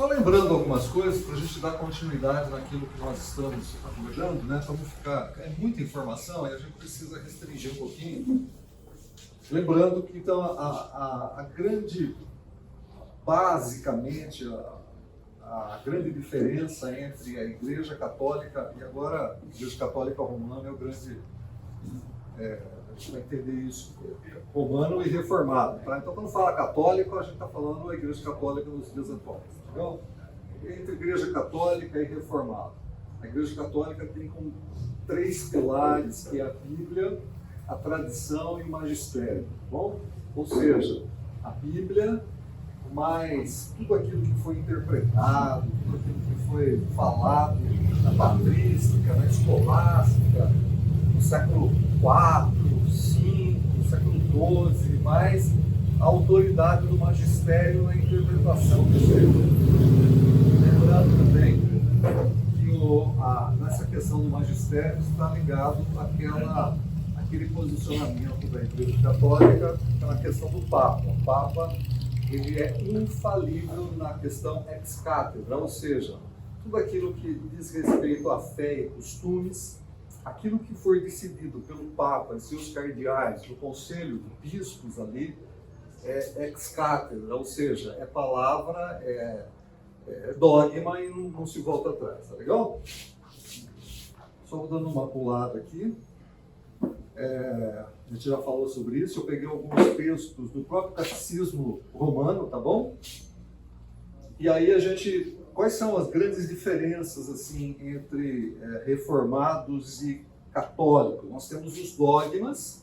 Só lembrando algumas coisas para a gente dar continuidade naquilo que nós estamos abordando, né? Para não ficar... É muita informação e a gente precisa restringir um pouquinho. Lembrando que, então, a grande... Basicamente, a grande diferença entre a Igreja Católica e agora a Igreja Católica Romana é o grande... a gente vai entender isso, romano e reformado. Tá? Então, quando fala católico, a gente está falando da Igreja Católica nos dias atuais. Então, entre Igreja Católica e reformado. A Igreja Católica tem como 3 pilares, que é a Bíblia, a tradição e o magistério. Tá bom? Ou seja, a Bíblia, mais tudo aquilo que foi interpretado, tudo aquilo que foi falado na patrística, na escolástica, no século IV, V, século XII, mais a autoridade do magistério na interpretação do texto. Lembrando também que nessa questão do magistério está ligado àquele posicionamento da Igreja Católica na questão do Papa. O Papa ele é infalível na questão ex cathedra, ou seja, tudo aquilo que diz respeito à fé e costumes, aquilo que for decidido pelo Papa e seus cardeais, no conselho de bispos ali, é ex cathedra, ou seja, é palavra, é dogma e não se volta atrás, tá legal? Só vou dando uma pulada aqui. A gente já falou sobre isso, eu peguei alguns textos do próprio catecismo romano, tá bom? E aí quais são as grandes diferenças assim entre reformados e católicos? Nós temos os dogmas.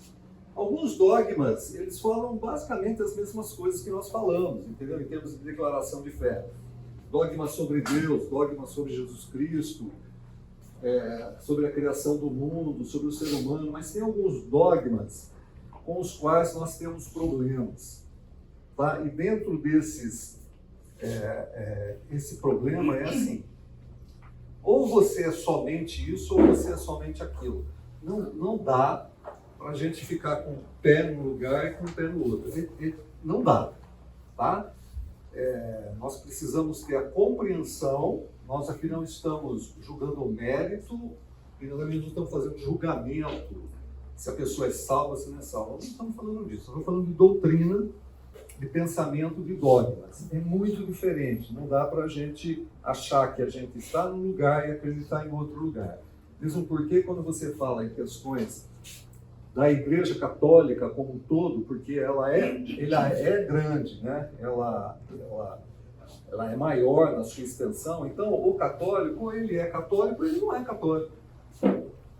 Alguns dogmas, eles falam basicamente as mesmas coisas que nós falamos, entendeu? Em termos de declaração de fé. Dogma sobre Deus, dogma sobre Jesus Cristo, sobre a criação do mundo, sobre o ser humano, mas tem alguns dogmas com os quais nós temos problemas. Tá? E dentro desses, esse problema é assim, ou você é somente isso, ou você é somente aquilo. Não dá para a gente ficar com o pé num lugar e com o pé no outro. Não dá. Tá? Nós precisamos ter a compreensão. Nós aqui não estamos julgando o mérito e nós não estamos fazendo julgamento se a pessoa é salva, se não é salva. Nós não estamos falando disso. Nós estamos falando de doutrina, de pensamento, de dogmas. É muito diferente. Não dá para a gente achar que a gente está num lugar e acreditar em outro lugar. Mesmo porque quando você fala em questões da Igreja Católica como um todo, porque ela é grande, né? Ela é maior na sua extensão, então o católico, ou ele é católico, ou ele não é católico.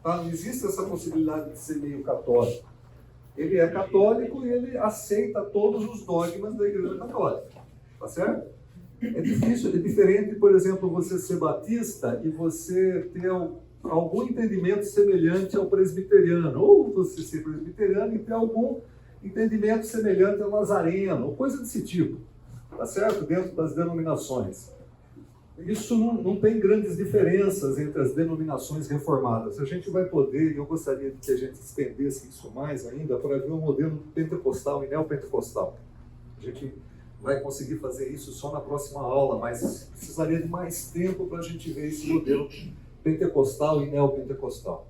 Tá? Não existe essa possibilidade de ser meio católico. Ele é católico e ele aceita todos os dogmas da Igreja Católica. Tá certo? É difícil, é diferente, por exemplo, você ser batista e você ter algum entendimento semelhante ao presbiteriano, ou você ser presbiteriano e ter algum entendimento semelhante ao nazareno, ou coisa desse tipo. Tá certo? Dentro das denominações. Isso não tem grandes diferenças entre as denominações reformadas. A gente vai poder, e eu gostaria que a gente estendesse isso mais ainda, para ver o modelo pentecostal e neopentecostal. A gente vai conseguir fazer isso só na próxima aula, mas precisaria de mais tempo para a gente ver esse modelo pentecostal e neopentecostal.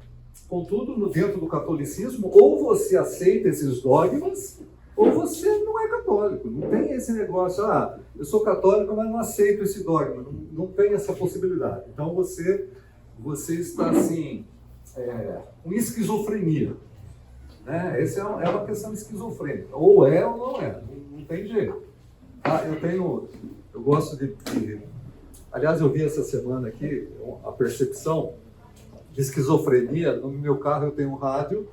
Contudo, dentro do catolicismo, ou você aceita esses dogmas, ou você não é católico. Não tem esse negócio, eu sou católico, mas não aceito esse dogma. Não tem essa possibilidade. Então você está assim, com esquizofrenia. Né? Essa é uma questão esquizofrênica. Ou é ou não é. Não tem jeito. Tá? Eu gosto de... Aliás, eu vi essa semana aqui a percepção de esquizofrenia. No meu carro eu tenho um rádio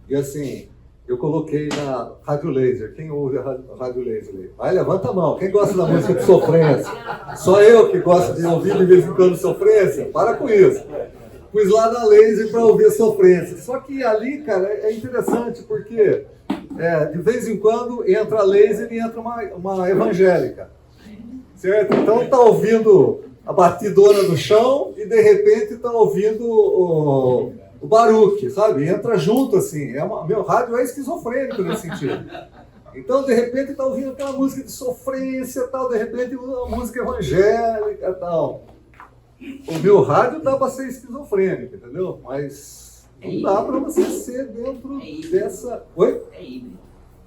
e assim... Eu coloquei na Rádio Laser. Quem ouve a Rádio Laser? Vai, levanta a mão. Quem gosta da música de sofrência? Só eu que gosto de ouvir de vez em quando sofrência? Para com isso. Pus lá na Laser para ouvir a sofrência. Só que ali, cara, é interessante porque de vez em quando entra a Laser e entra uma evangélica. Certo? Então tá ouvindo a batidora no chão e de repente tá ouvindo o Baruch, sabe? Entra junto, assim. Meu rádio é esquizofrênico nesse sentido. Então, de repente, está ouvindo aquela música de sofrência, tal, de repente, uma música evangélica, tal. O meu rádio dá para ser esquizofrênico, entendeu? Mas não dá para você ser dentro dessa... Oi? É híbrido.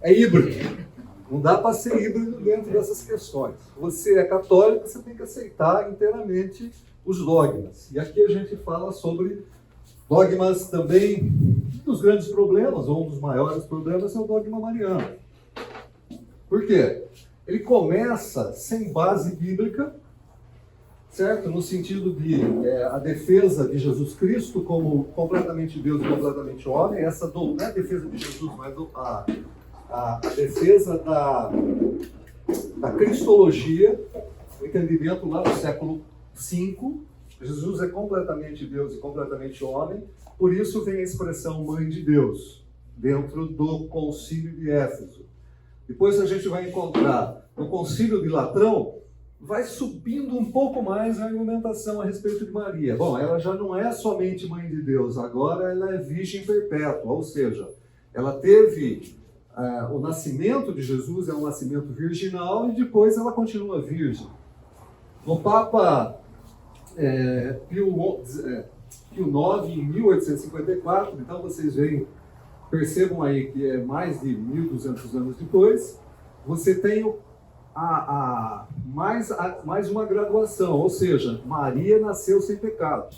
É híbrido. Não dá para ser híbrido dentro dessas questões. Você é católico, você tem que aceitar inteiramente os dogmas. E aqui a gente fala sobre dogmas também. Um dos grandes problemas, ou um dos maiores problemas, é o dogma mariano. Por quê? Ele começa sem base bíblica, certo? No sentido de a defesa de Jesus Cristo como completamente Deus e completamente homem. Essa não é a defesa de Jesus, mas a defesa da cristologia, o entendimento lá do século V. Jesus é completamente Deus e completamente homem, por isso vem a expressão mãe de Deus, dentro do concílio de Éfeso. Depois a gente vai encontrar no concílio de Latrão, vai subindo um pouco mais a argumentação a respeito de Maria. Bom, ela já não é somente mãe de Deus, agora ela é virgem perpétua, ou seja, ela teve o nascimento de Jesus, é um nascimento virginal, e depois ela continua virgem. No Papa Pio IX, em 1854, então vocês percebam aí que é mais de 1.200 anos depois, você tem mais uma graduação, ou seja, Maria nasceu sem pecado.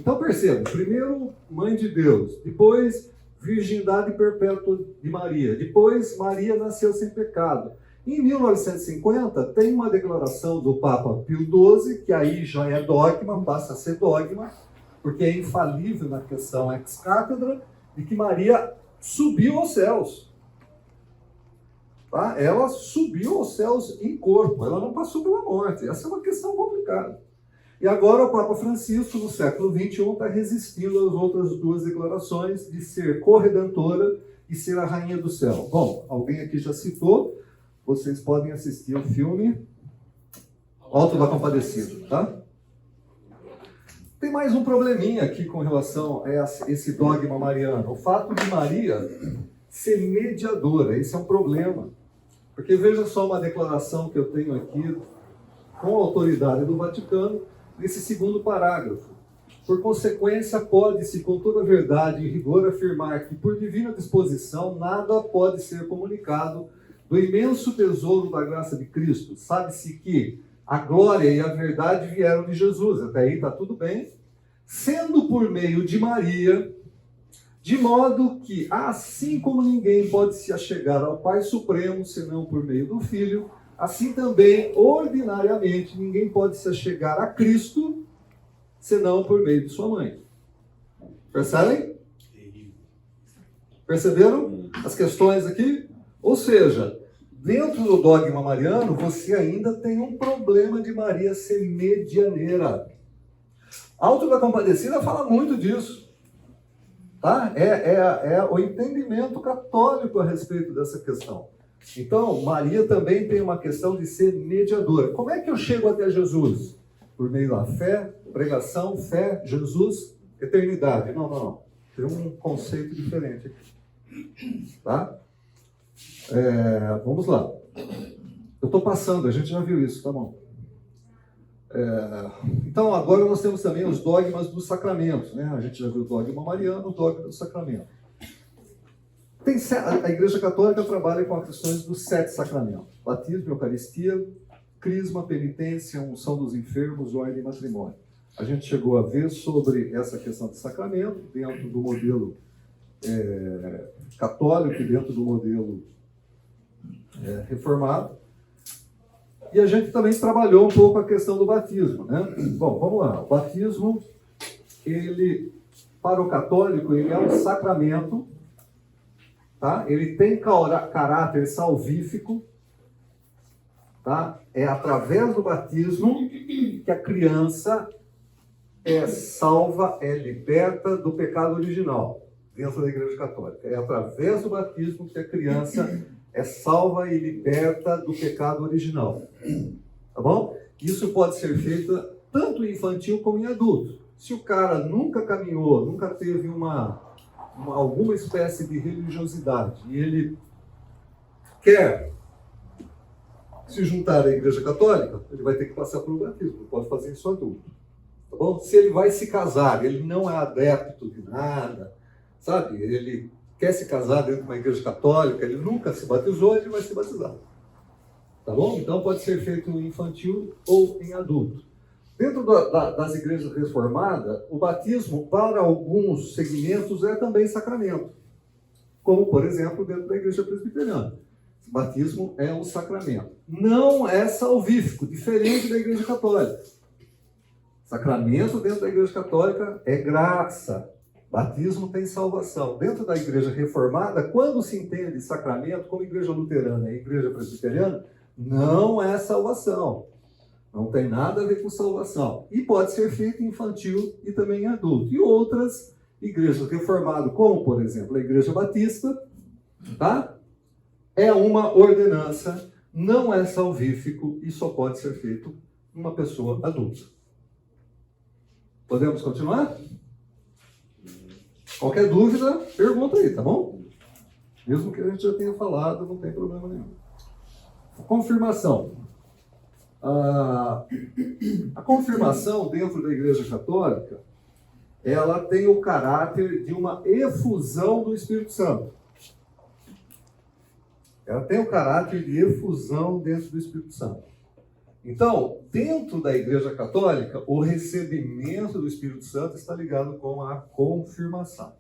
Então percebam, primeiro mãe de Deus, depois virgindade perpétua de Maria, depois Maria nasceu sem pecado. Em 1950 tem uma declaração do Papa Pio XII, que aí já é dogma, passa a ser dogma, porque é infalível na questão ex-cátedra, de que Maria subiu aos céus. Tá? Ela subiu aos céus em corpo, ela não passou pela morte. Essa é uma questão complicada. E agora o Papa Francisco, no século XXI, está resistindo às outras duas declarações de ser corredentora e ser a rainha do céu. Bom, alguém aqui já citou, vocês podem assistir o filme Alto da Compadecida, tá? Tem mais um probleminha aqui com relação a esse dogma mariano. O fato de Maria ser mediadora, esse é um problema. Porque veja só uma declaração que eu tenho aqui com a autoridade do Vaticano, nesse segundo parágrafo. Por consequência, pode-se com toda verdade e rigor afirmar que, por divina disposição, nada pode ser comunicado do imenso tesouro da graça de Cristo. Sabe-se que a glória e a verdade vieram de Jesus, até aí está tudo bem, sendo por meio de Maria, de modo que, assim como ninguém pode se achegar ao Pai Supremo, senão por meio do Filho, assim também, ordinariamente, ninguém pode se achegar a Cristo, senão por meio de sua mãe. Percebem? Perceberam as questões aqui? Ou seja, dentro do dogma mariano, você ainda tem um problema de Maria ser medianeira. Alto da Compadecida fala muito disso. Tá? É o entendimento católico a respeito dessa questão. Então, Maria também tem uma questão de ser mediadora. Como é que eu chego até Jesus? Por meio da fé, pregação, fé, Jesus, eternidade. Não. Tem um conceito diferente aqui. Tá? Vamos lá. Eu estou passando, a gente já viu isso, tá bom? Então, agora nós temos também os dogmas dos sacramentos, né? A gente já viu o dogma mariano, o dogma do sacramento. A Igreja Católica trabalha com as questões dos 7 sacramentos: batismo, eucaristia, crisma, penitência, unção dos enfermos, ordem e matrimônio. A gente chegou a ver sobre essa questão de sacramento dentro do modelo católico e dentro do modelo reformado. E a gente também trabalhou um pouco a questão do batismo, né? Bom, vamos lá. O batismo, para o católico, ele é um sacramento, tá? Ele tem caráter salvífico, tá? É através do batismo que a criança é salva, é liberta do pecado original, dentro da Igreja Católica. É através do batismo que a criança é salva e liberta do pecado original. Tá bom? Isso pode ser feito tanto em infantil como em adulto. Se o cara nunca caminhou, nunca teve alguma espécie de religiosidade, e ele quer se juntar à Igreja Católica, ele vai ter que passar pelo batismo, não pode fazer isso adulto. Tá bom? Se ele vai se casar, ele não é adepto de nada, sabe? Ele quer se casar dentro de uma igreja católica, ele nunca se batizou, ele vai ser batizado. Tá bom? Então pode ser feito em infantil ou em adulto. Dentro das igrejas reformadas, o batismo, para alguns segmentos, é também sacramento. Como, por exemplo, dentro da igreja presbiteriana. O batismo é um sacramento. Não é salvífico, diferente da igreja católica. Sacramento dentro da igreja católica é graça. Batismo tem salvação. Dentro da igreja reformada, quando se entende sacramento, como igreja luterana e igreja presbiteriana, não é salvação. Não tem nada a ver com salvação. E pode ser feito em infantil e também em adulto. E outras igrejas reformadas, como, por exemplo, a Igreja Batista, tá? É uma ordenança, não é salvífico e só pode ser feito uma pessoa adulta. Podemos continuar? Qualquer dúvida, pergunta aí, tá bom? Mesmo que a gente já tenha falado, não tem problema nenhum. Confirmação. A confirmação dentro da Igreja Católica, ela tem o caráter de uma efusão do Espírito Santo. Ela tem o caráter de efusão dentro do Espírito Santo. Então, dentro da Igreja Católica, o recebimento do Espírito Santo está ligado com a confirmação.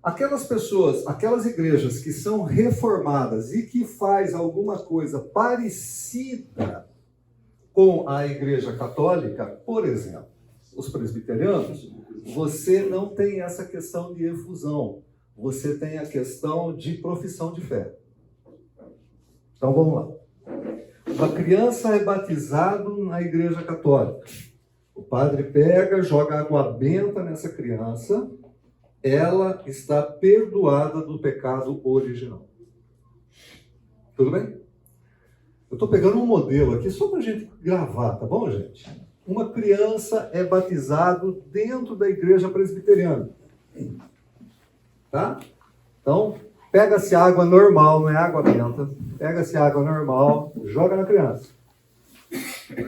Aquelas pessoas, aquelas igrejas que são reformadas e que faz alguma coisa parecida com a Igreja Católica, por exemplo, os presbiterianos, você não tem essa questão de efusão, você tem a questão de profissão de fé. Então vamos lá. Uma criança é batizada na Igreja Católica. O padre pega, joga água benta nessa criança, ela está perdoada do pecado original. Tudo bem? Eu estou pegando um modelo aqui só para a gente gravar, tá bom, gente? Uma criança é batizado dentro da igreja presbiteriana. Tá? Então, pega-se água normal, não é água benta. Pega-se água normal, joga na criança.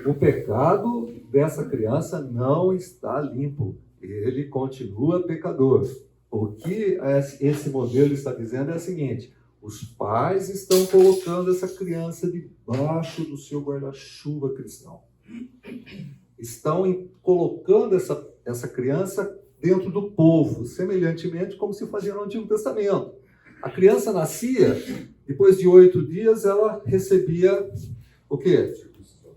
O pecado dessa criança não está limpo. Ele continua pecador. O que esse modelo está dizendo é o seguinte: os pais estão colocando essa criança debaixo do seu guarda-chuva cristão. Estão colocando essa criança dentro do povo, semelhantemente como se fazia no Antigo Testamento. A criança nascia, depois de 8 dias ela recebia o quê?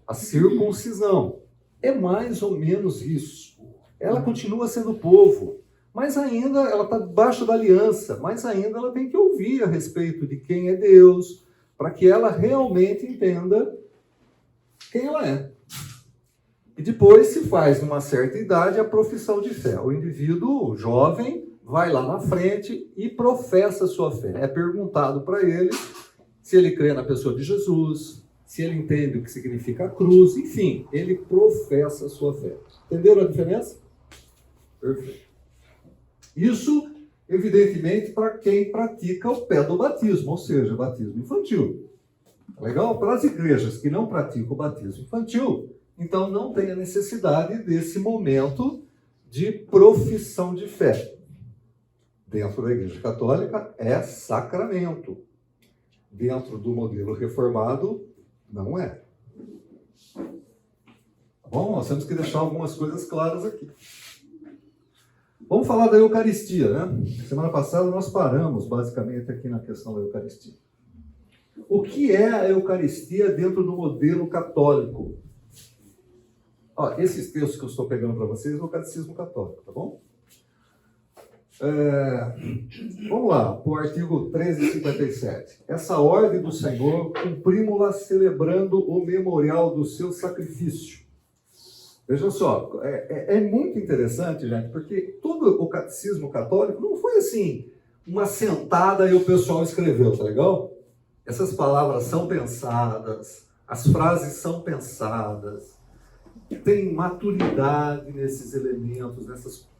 A circuncisão. É mais ou menos isso. Ela continua sendo povo, mas ainda ela está debaixo da aliança, mas ainda ela tem que ouvir a respeito de quem é Deus, para que ela realmente entenda quem ela é. E depois se faz, numa certa idade, a profissão de fé. O indivíduo, o jovem, vai lá na frente e professa a sua fé. É perguntado para ele se ele crê na pessoa de Jesus, se ele entende o que significa a cruz, enfim, ele professa a sua fé. Entenderam a diferença? Perfeito. Isso, evidentemente, para quem pratica o pedobatismo, ou seja, batismo infantil. Legal? Para as igrejas que não praticam o batismo infantil, então não tem a necessidade desse momento de profissão de fé. Dentro da Igreja Católica é sacramento. Dentro do modelo reformado, não é. Tá bom? Nós temos que deixar algumas coisas claras aqui. Vamos falar da Eucaristia, né? Semana passada nós paramos basicamente aqui na questão da Eucaristia. O que é a Eucaristia dentro do modelo católico? Ó, esses textos que eu estou pegando para vocês é o Catecismo Católico, tá bom? Vamos lá, para o artigo 1357. Essa ordem do Senhor, cumprimos-la celebrando o memorial do seu sacrifício. Veja só, é muito interessante, gente, porque todo o catecismo católico não foi assim, uma sentada e o pessoal escreveu, tá legal? Essas palavras são pensadas, as frases são pensadas, tem maturidade nesses elementos,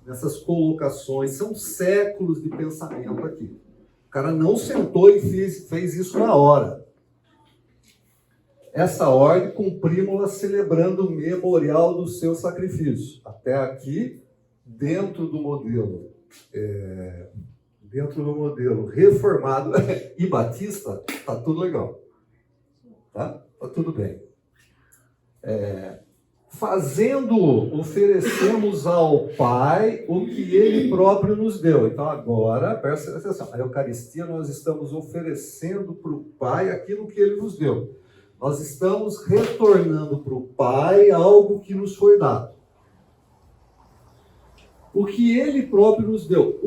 nessas colocações, são séculos de pensamento aqui. O cara não sentou e fez isso na hora. Essa ordem cumprimos-la celebrando o memorial do seu sacrifício. Até aqui, dentro do modelo reformado e batista, está tudo legal. Tá tudo bem. Fazendo, oferecemos ao Pai o que Ele próprio nos deu. Então agora, presta atenção, a Eucaristia nós estamos oferecendo para o Pai aquilo que Ele nos deu. Nós estamos retornando para o Pai algo que nos foi dado. O que Ele próprio nos deu,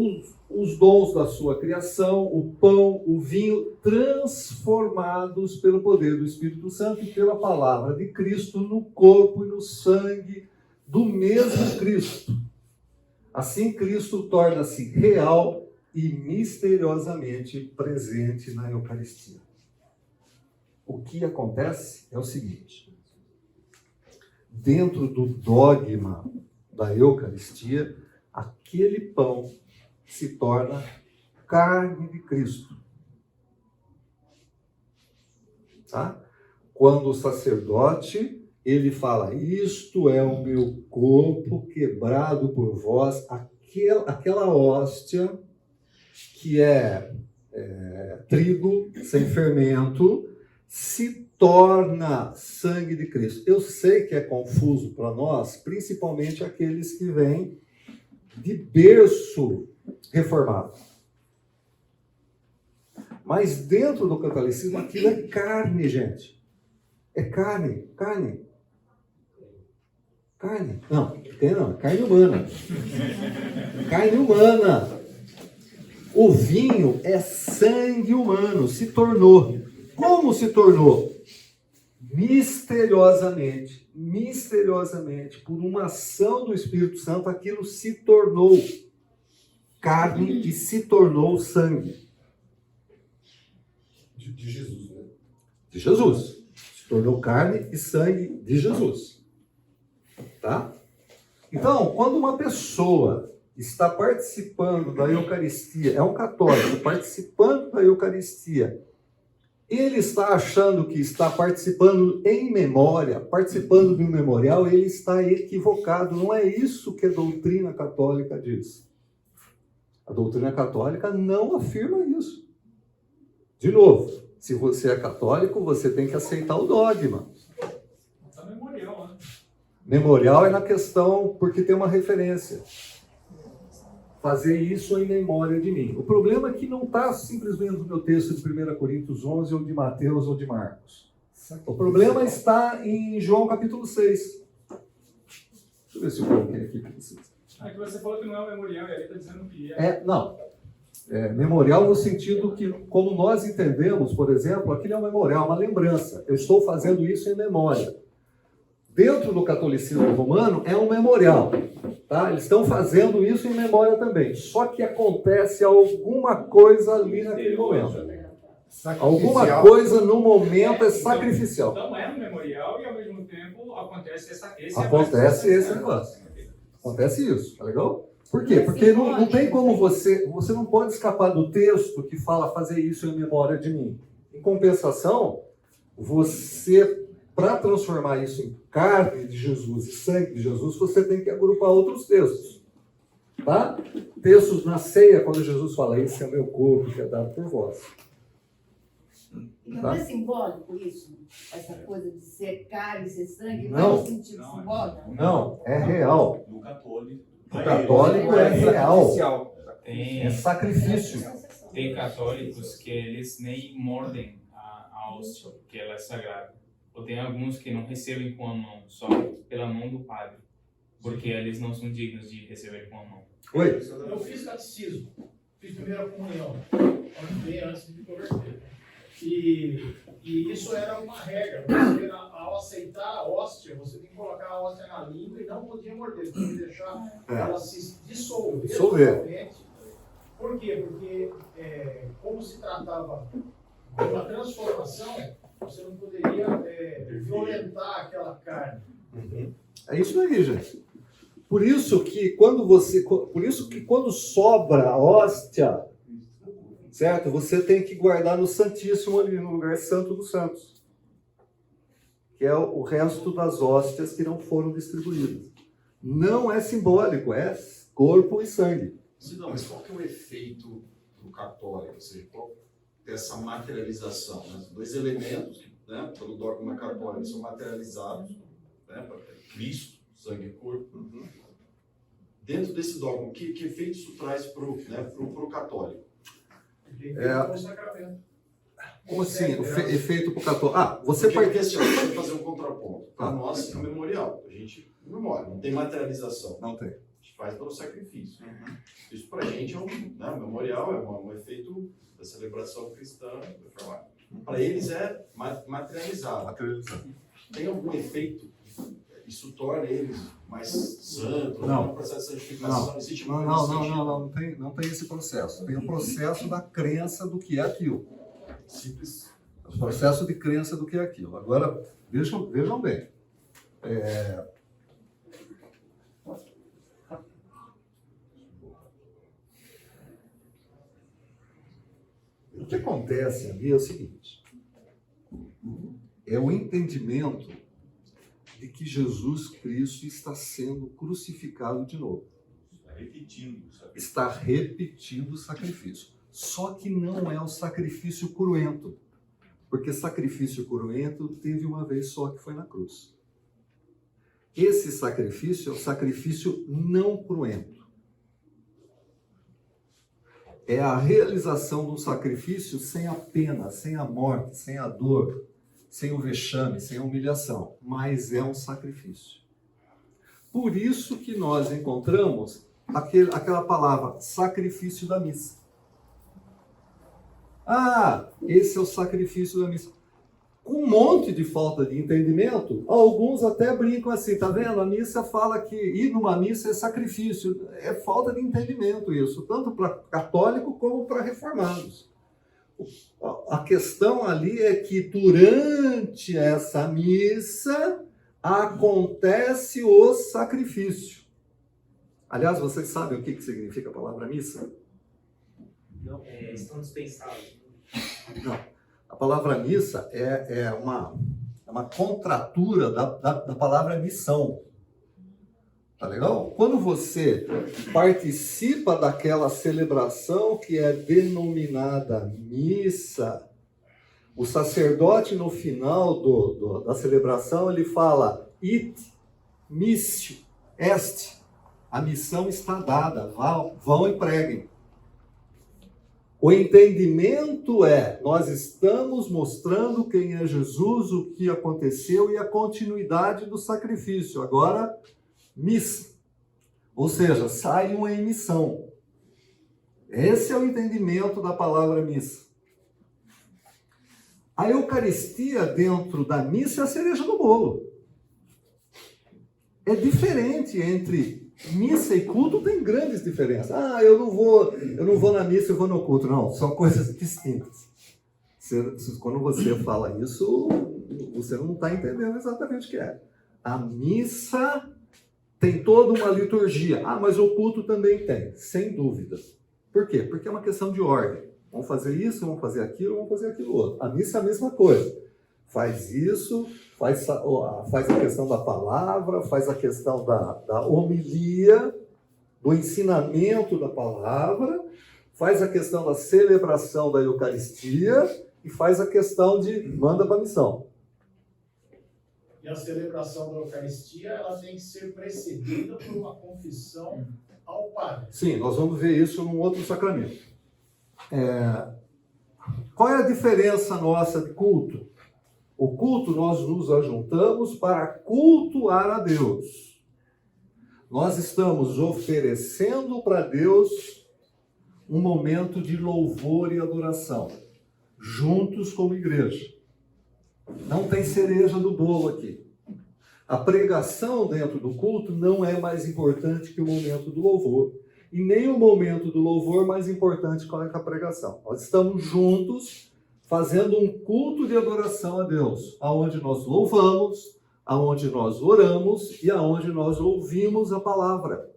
os dons da sua criação, o pão, o vinho, transformados pelo poder do Espírito Santo e pela palavra de Cristo no corpo e no sangue do mesmo Cristo. Assim, Cristo torna-se real e misteriosamente presente na Eucaristia. O que acontece é o seguinte: dentro do dogma da Eucaristia, aquele pão se torna carne de Cristo. Tá? Quando o sacerdote, ele fala, isto é o meu corpo quebrado por vós, aquela hóstia que é trigo sem fermento, se torna sangue de Cristo. Eu sei que é confuso para nós, principalmente aqueles que vêm de berço reformado. Mas dentro do catolicismo aquilo é carne, gente. É carne. Não, é carne humana. Carne humana. O vinho é sangue humano, se tornou. Como se tornou? Misteriosamente, por uma ação do Espírito Santo, aquilo se tornou carne e se tornou sangue. De Jesus, né? De Jesus. Se tornou carne e sangue de Jesus. Tá? Então, quando uma pessoa está participando da Eucaristia, é um católico participando da Eucaristia, ele está achando que está participando em memória, participando de um memorial, ele está equivocado. Não é isso que a doutrina católica diz. A doutrina católica não afirma isso. De novo, se você é católico, você tem que aceitar o dogma. Está memorial, né? Memorial é na questão, porque tem uma referência. Fazer isso em memória de mim. O problema é que não está simplesmente no meu texto de 1 Coríntios 11, ou de Mateus, ou de Marcos. O problema está em João capítulo 6. Deixa eu ver se eu coloquei aqui para vocês. Que você falou que não é um memorial, e aí está dizendo que Não. Memorial no sentido que, como nós entendemos, por exemplo, aquilo é um memorial, uma lembrança. Eu estou fazendo isso em memória. Dentro do catolicismo romano é um memorial. Tá? Eles estão fazendo isso em memória também. Só que acontece alguma coisa ali naquele momento. Alguma coisa no momento é sacrificial. Então é um memorial e ao mesmo tempo acontece esse negócio. Acontece isso, tá legal? Por quê? Porque não tem como você não pode escapar do texto que fala fazer isso em memória de mim. Em compensação, você, para transformar isso em carne de Jesus e sangue de Jesus, você tem que agrupar outros textos. Tá? Textos na ceia, quando Jesus fala, esse é o meu corpo que é dado por vós. Não é simbólico isso? Essa coisa de ser carne e ser sangue? Não. Não é no sentido simbólico? Não, é real. No católico. O católico é real. Tem, É sacrifício. tem católicos que eles nem mordem a hóstia, porque ela é sagrada. Ou tem alguns que não recebem com a mão, só pela mão do padre, porque eles não são dignos de receber com a mão. Oi? Eu fiz catecismo, fiz primeira comunhão, bem antes de me converter. E isso era uma regra. Você, ao aceitar a hóstia, você tem que colocar a hóstia na língua e não podia morder. Você tem que deixar ela se dissolver. Totalmente. Por quê? Porque, como se tratava de uma transformação, você não poderia violentar aquela carne. Uhum. É isso aí, gente. Por isso que quando sobra a hóstia, certo? Você tem que guardar no Santíssimo ali, no lugar santo dos santos. que é o resto das hóstias que não foram distribuídas. Não é simbólico, é corpo e sangue. Não, mas qual que é o efeito do católico? Ou seja, qual dessa materialização? Né? Dois elementos que, né, pelo dogma católico, são materializados, né, para Cristo, sangue e corpo. Dentro desse dogma, que efeito isso traz para o católico? É o sacramento. Como assim? Efeito para o católico? Você Porque assim, deixa eu fazer um contraponto. Para nós é um memorial. A gente memória, não tem materialização. Não tem. A gente faz pelo sacrifício. Isso para a gente é um memorial, é um efeito da celebração cristã reformada. Para eles é materializado. Tem algum efeito? Isso torna eles mais santos? Não. Um processo de santificação? Existe Não tem esse processo. Tem o processo da crença do que é aquilo. Simples. O processo de crença do que é aquilo. Agora, vejam bem. O que acontece ali é o seguinte: é o entendimento de que Jesus Cristo está sendo crucificado de novo. Está repetindo o sacrifício. Só que não é o sacrifício cruento. Porque sacrifício cruento teve uma vez só, que foi na cruz. Esse sacrifício é o sacrifício não cruento. É a realização do sacrifício sem a pena, sem a morte, sem a dor, sem o vexame, sem a humilhação. Mas é um sacrifício. Por isso que nós encontramos aquela palavra, sacrifício da missa. Esse é o sacrifício da missa. Com um monte de falta de entendimento, alguns até brincam assim, tá vendo? A missa fala que ir numa missa é sacrifício. É falta de entendimento isso, tanto para católico como para reformados. A questão ali é que durante essa missa acontece o sacrifício. Aliás, vocês sabem o que significa a palavra missa? Não, estão dispensados. Não. A palavra missa é uma contratura da palavra missão. Tá legal? Quando você participa daquela celebração que é denominada missa, o sacerdote no final da celebração ele fala it missio est. A missão está dada, vão e preguem. O entendimento nós estamos mostrando quem é Jesus, o que aconteceu e a continuidade do sacrifício. Agora, missa. Ou seja, saiam em missão. Esse é o entendimento da palavra missa. A Eucaristia dentro da missa é a cereja do bolo. É diferente entre missa e culto, tem grandes diferenças. Eu não vou na missa, eu vou no culto. Não, são coisas distintas. Quando você fala isso, você não está entendendo exatamente o que é. A missa tem toda uma liturgia. Mas o culto também tem, sem dúvida. Por quê? Porque é uma questão de ordem. Vamos fazer isso, vamos fazer aquilo, vamos fazer aquilo outro. A missa é a mesma coisa. Faz isso, faz a questão da palavra, faz a questão da homilia, do ensinamento da palavra, faz a questão da celebração da Eucaristia e faz a questão de manda para a missão. E a celebração da Eucaristia, ela tem que ser precedida por uma confissão ao Padre. Sim, nós vamos ver isso num outro sacramento. Qual é a diferença nossa de culto? O culto, nós nos ajuntamos para cultuar a Deus. Nós estamos oferecendo para Deus um momento de louvor e adoração, juntos como igreja. Não tem cereja do bolo aqui. A pregação dentro do culto não é mais importante que o momento do louvor. E nem o momento do louvor mais importante que a pregação. Nós estamos juntos fazendo um culto de adoração a Deus, aonde nós louvamos, aonde nós oramos e aonde nós ouvimos a palavra.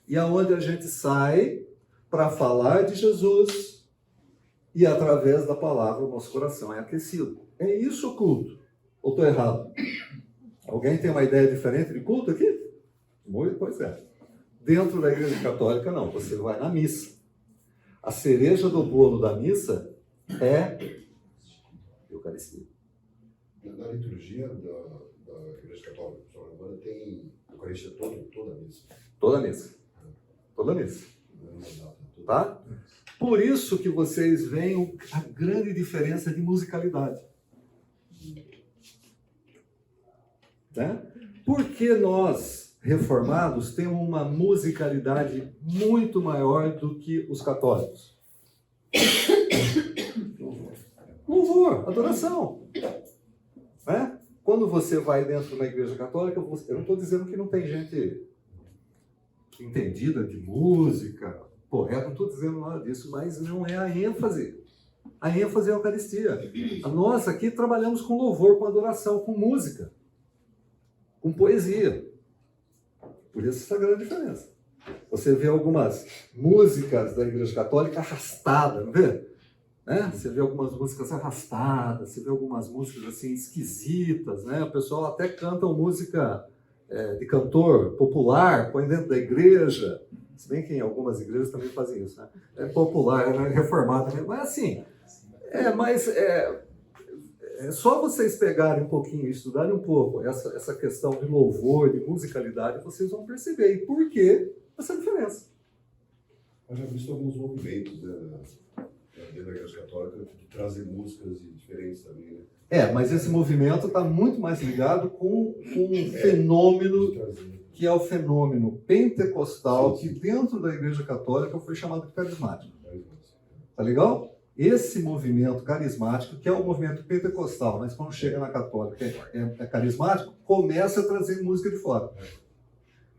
E aonde a gente sai para falar de Jesus e através da palavra o nosso coração é aquecido. É isso o culto. Ou estou errado? Alguém tem uma ideia diferente de culto aqui? Muito, pois é. Dentro da Igreja Católica, não. Você vai na missa. A cereja do bolo da missa é Eucaristia. Na liturgia da Igreja Católica, agora tem Eucaristia toda a missa. Toda missa. Toda missa. Tá? Por isso que vocês veem a grande diferença de musicalidade. Né? Porque nós, reformados, temos uma musicalidade muito maior do que os católicos. Louvor, adoração. Né? Quando você vai dentro de uma igreja católica, eu não estou dizendo que não tem gente entendida de música, correto, não estou dizendo nada disso, mas não é a ênfase. A ênfase é a Eucaristia. Nós aqui trabalhamos com louvor, com adoração, com música, com poesia. Por isso essa grande diferença. Você vê algumas músicas da Igreja Católica arrastadas, não vê? Né? Você vê algumas músicas arrastadas, você vê algumas músicas assim esquisitas, né? O pessoal até canta música de cantor popular, põe dentro da igreja. Se bem que em algumas igrejas também fazem isso, né? É popular, é reformado também. Mas assim, é só vocês pegarem um pouquinho, estudarem um pouco essa questão de louvor, de musicalidade, vocês vão perceber. E por que essa diferença? Eu já visto alguns movimentos dentro da Igreja Católica de trazer músicas diferentes também, né? Mas esse movimento está muito mais ligado com um fenômeno que é o fenômeno pentecostal, que dentro da Igreja Católica foi chamado de carismático. Tá legal? Esse movimento carismático, que é o movimento pentecostal, mas quando chega na católica é carismático, começa a trazer música de fora.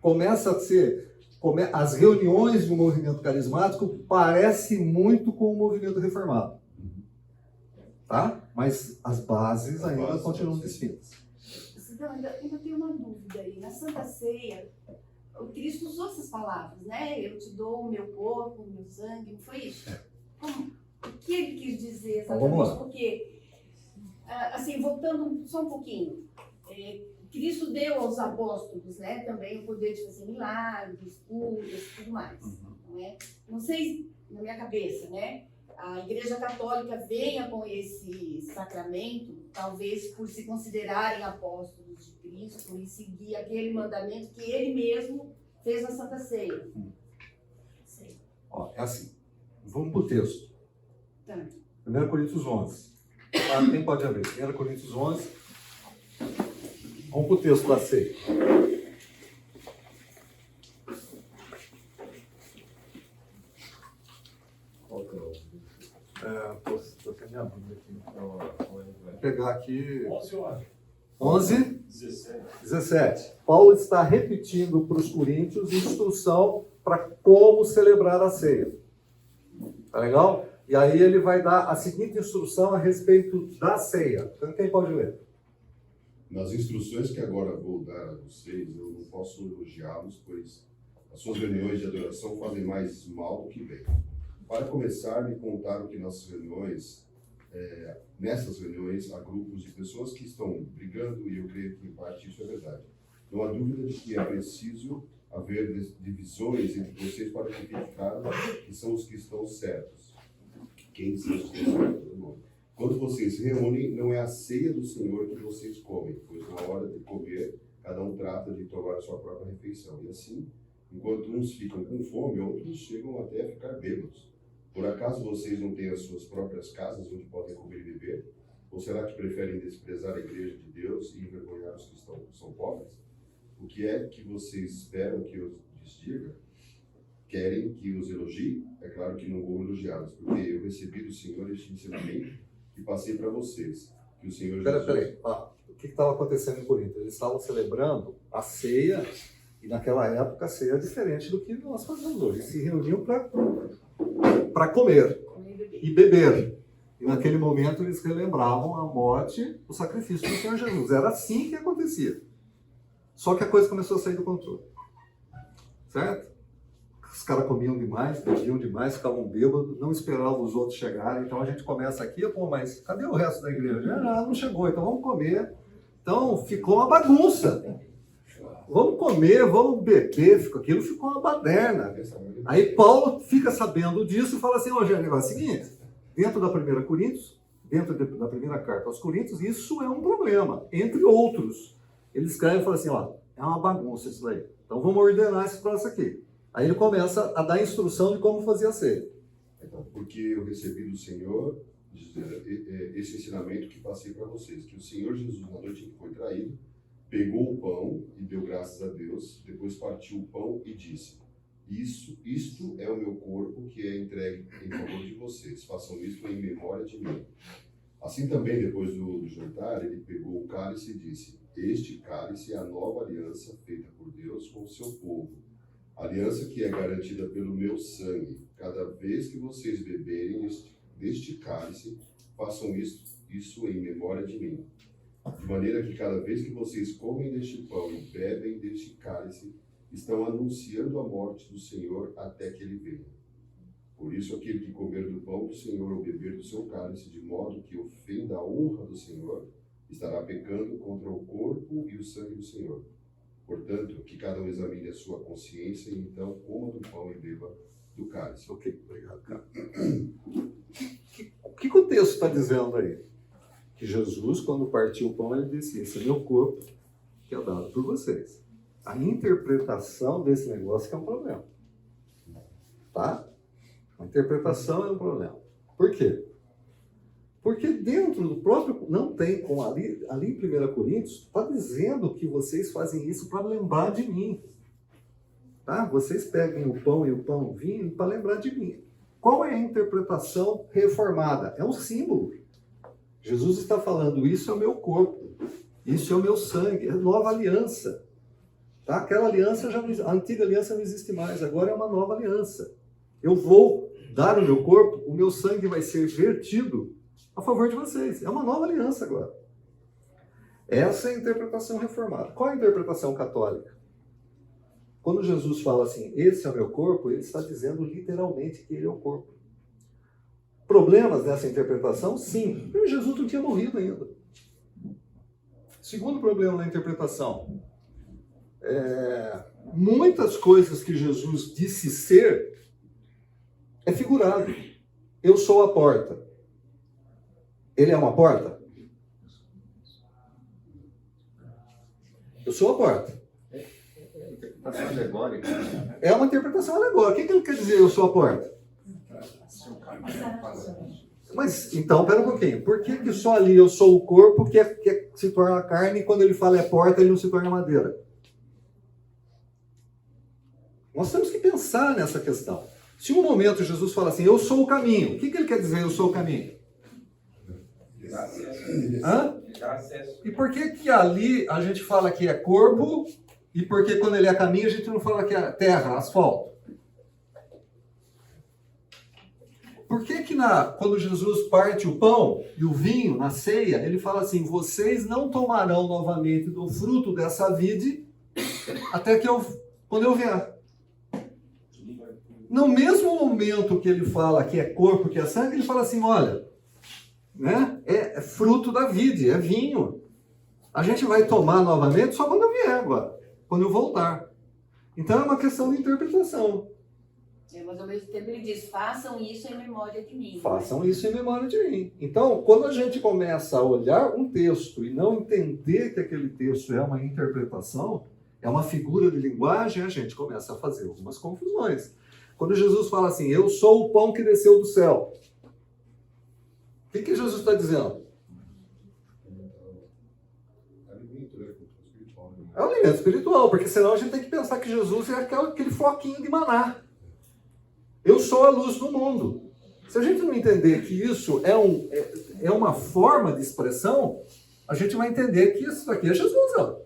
Começa a ser... As reuniões do movimento carismático parecem muito com o movimento reformado. Tá? Mas as bases ainda continuam distintas. Então, ainda tenho uma dúvida aí. Na Santa Ceia, o Cristo usou essas palavras, né? Eu te dou o meu corpo, o meu sangue, não foi isso? O que ele quis dizer exatamente? Vamos lá. Porque, assim, voltando só um pouquinho, Cristo deu aos apóstolos, né, também o poder de fazer milagres, curas e tudo mais. Não é? Não sei, na minha cabeça, né? A Igreja Católica venha com esse sacramento, talvez por se considerarem apóstolos de Cristo e seguir aquele mandamento que ele mesmo fez na Santa Ceia. Sei. Ó, é assim. Vamos para o texto. Tá. 1 Coríntios 11. Quem pode abrir? 1 Coríntios 11. Vamos para o texto da ceia. Estou sem minha Bíblia aqui. Vou pegar aqui. 11 horas. 11, 17. Paulo está repetindo para os coríntios instrução para como celebrar a ceia. Tá legal? E aí ele vai dar a seguinte instrução a respeito da ceia. Então, quem pode ler? Nas instruções que agora vou dar a vocês, eu não posso elogiá-los, pois as suas reuniões de adoração fazem mais mal do que bem. Para começar, me contaram que nessas reuniões há grupos de pessoas que estão brigando, e eu creio que em parte isso é verdade. Não há dúvida de que é preciso haver divisões entre vocês para identificar que são os que estão certos. Quem são os que estão certos? Quando vocês se reúnem, não é a ceia do Senhor que vocês comem, pois na hora de comer, cada um trata de tomar a sua própria refeição. E assim, enquanto uns ficam com fome, outros chegam até a ficar bêbados. Por acaso vocês não têm as suas próprias casas onde podem comer e beber? Ou será que preferem desprezar a igreja de Deus e envergonhar os que são pobres? O que é que vocês esperam que eu lhes diga? Querem que os elogie? É claro que não vou elogiá-los, porque eu recebi do Senhor este ensinamento e passei para vocês. Que o Senhor Jesus... Peraí. O que estava acontecendo em Corinto? Eles estavam celebrando a ceia, e naquela época a ceia é diferente do que nós fazemos hoje. Eles se reuniam para comer e beber. E naquele momento eles relembravam a morte, o sacrifício do Senhor Jesus. Era assim que acontecia. Só que a coisa começou a sair do controle. Certo? Os caras comiam demais, bebiam demais, ficavam bêbados, não esperavam os outros chegarem. Então a gente começa aqui, mas cadê o resto da igreja? Não chegou, então vamos comer Então ficou uma bagunça. Vamos comer, vamos beber, aquilo ficou uma baderna. Aí Paulo fica sabendo disso e fala assim, Rogério, o negócio é o seguinte, dentro da 1 Coríntios, dentro da primeira carta aos Coríntios, isso é um problema, entre outros. Ele escreve e fala assim, ó, é uma bagunça isso daí. Então vamos ordenar esse troço aqui. Aí ele começa a dar instrução de como fazer a ceia. Então, porque eu recebi do Senhor esse ensinamento que passei para vocês, que o Senhor Jesus, na noite em que foi traído, pegou o pão e deu graças a Deus, depois partiu o pão e disse, isto é o meu corpo que é entregue em favor de vocês, façam isto em memória de mim. Assim também, depois do jantar, ele pegou o cálice e disse, este cálice é a nova aliança feita por Deus com o seu povo, aliança que é garantida pelo meu sangue. Cada vez que vocês beberem deste cálice, façam isso em memória de mim. De maneira que cada vez que vocês comem deste pão e bebem deste cálice, estão anunciando a morte do Senhor até que ele venha. Por isso, aquele que comer do pão do Senhor ou beber do seu cálice, de modo que ofenda a honra do Senhor, estará pecando contra o corpo e o sangue do Senhor. Portanto, que cada um examine a sua consciência e então coma do pão e beba do cálice. Ok, obrigado, cara. O que o texto está dizendo aí? Que Jesus, quando partiu o pão, ele disse, esse é meu corpo, que é dado por vocês. A interpretação desse negócio que é um problema. Tá? A interpretação é um problema. Por quê? Porque dentro do próprio, não tem, como ali em 1 Coríntios, está dizendo que vocês fazem isso para lembrar de mim. Tá? Vocês peguem o pão e o vinho para lembrar de mim. Qual é a interpretação reformada? É um símbolo. Jesus está falando, isso é o meu corpo, isso é o meu sangue, é nova aliança. Tá? Aquela aliança, a antiga aliança não existe mais, agora é uma nova aliança. Eu vou dar o meu corpo, o meu sangue vai ser vertido a favor de vocês. É uma nova aliança agora. Essa é a interpretação reformada. Qual é a interpretação católica? Quando Jesus fala assim, esse é o meu corpo, ele está dizendo literalmente que ele é o corpo. Problemas nessa interpretação? Sim. Porque Jesus não tinha morrido ainda. Segundo problema na interpretação. Muitas coisas que Jesus disse ser é figurado. Eu sou a porta. Ele é uma porta? Eu sou a porta. Interpretação alegórica. É uma interpretação alegórica. O que ele quer dizer, eu sou a porta? Mas, então, pera um pouquinho. Por que só ali eu sou o corpo que se torna carne e quando ele fala é porta, ele não se torna madeira? Nós temos que pensar nessa questão. Se um momento Jesus fala assim, eu sou o caminho, o que ele quer dizer, eu sou o caminho? Hã? E por que ali a gente fala que é corpo e por que quando ele é caminho a gente não fala que é terra, asfalto? Por que quando Jesus parte o pão e o vinho na ceia, ele fala assim, vocês não tomarão novamente do fruto dessa vide até que quando eu vier. No mesmo momento que ele fala que é corpo, que é sangue, ele fala assim, olha, né, é fruto da vide, é vinho. A gente vai tomar novamente só quando eu vier agora, quando eu voltar. Então é uma questão de interpretação. Mas ao mesmo tempo ele diz, façam isso em memória de mim. Façam isso em memória de mim. Então, quando a gente começa a olhar um texto e não entender que aquele texto é uma interpretação, é uma figura de linguagem, a gente começa a fazer algumas confusões. Quando Jesus fala assim, eu sou o pão que desceu do céu. O que Jesus está dizendo? É um alimento espiritual, porque senão a gente tem que pensar que Jesus é aquele floquinho de maná. Eu sou a luz do mundo. Se a gente não entender que isso é uma forma de expressão, a gente vai entender que isso aqui é Jesus. Ó.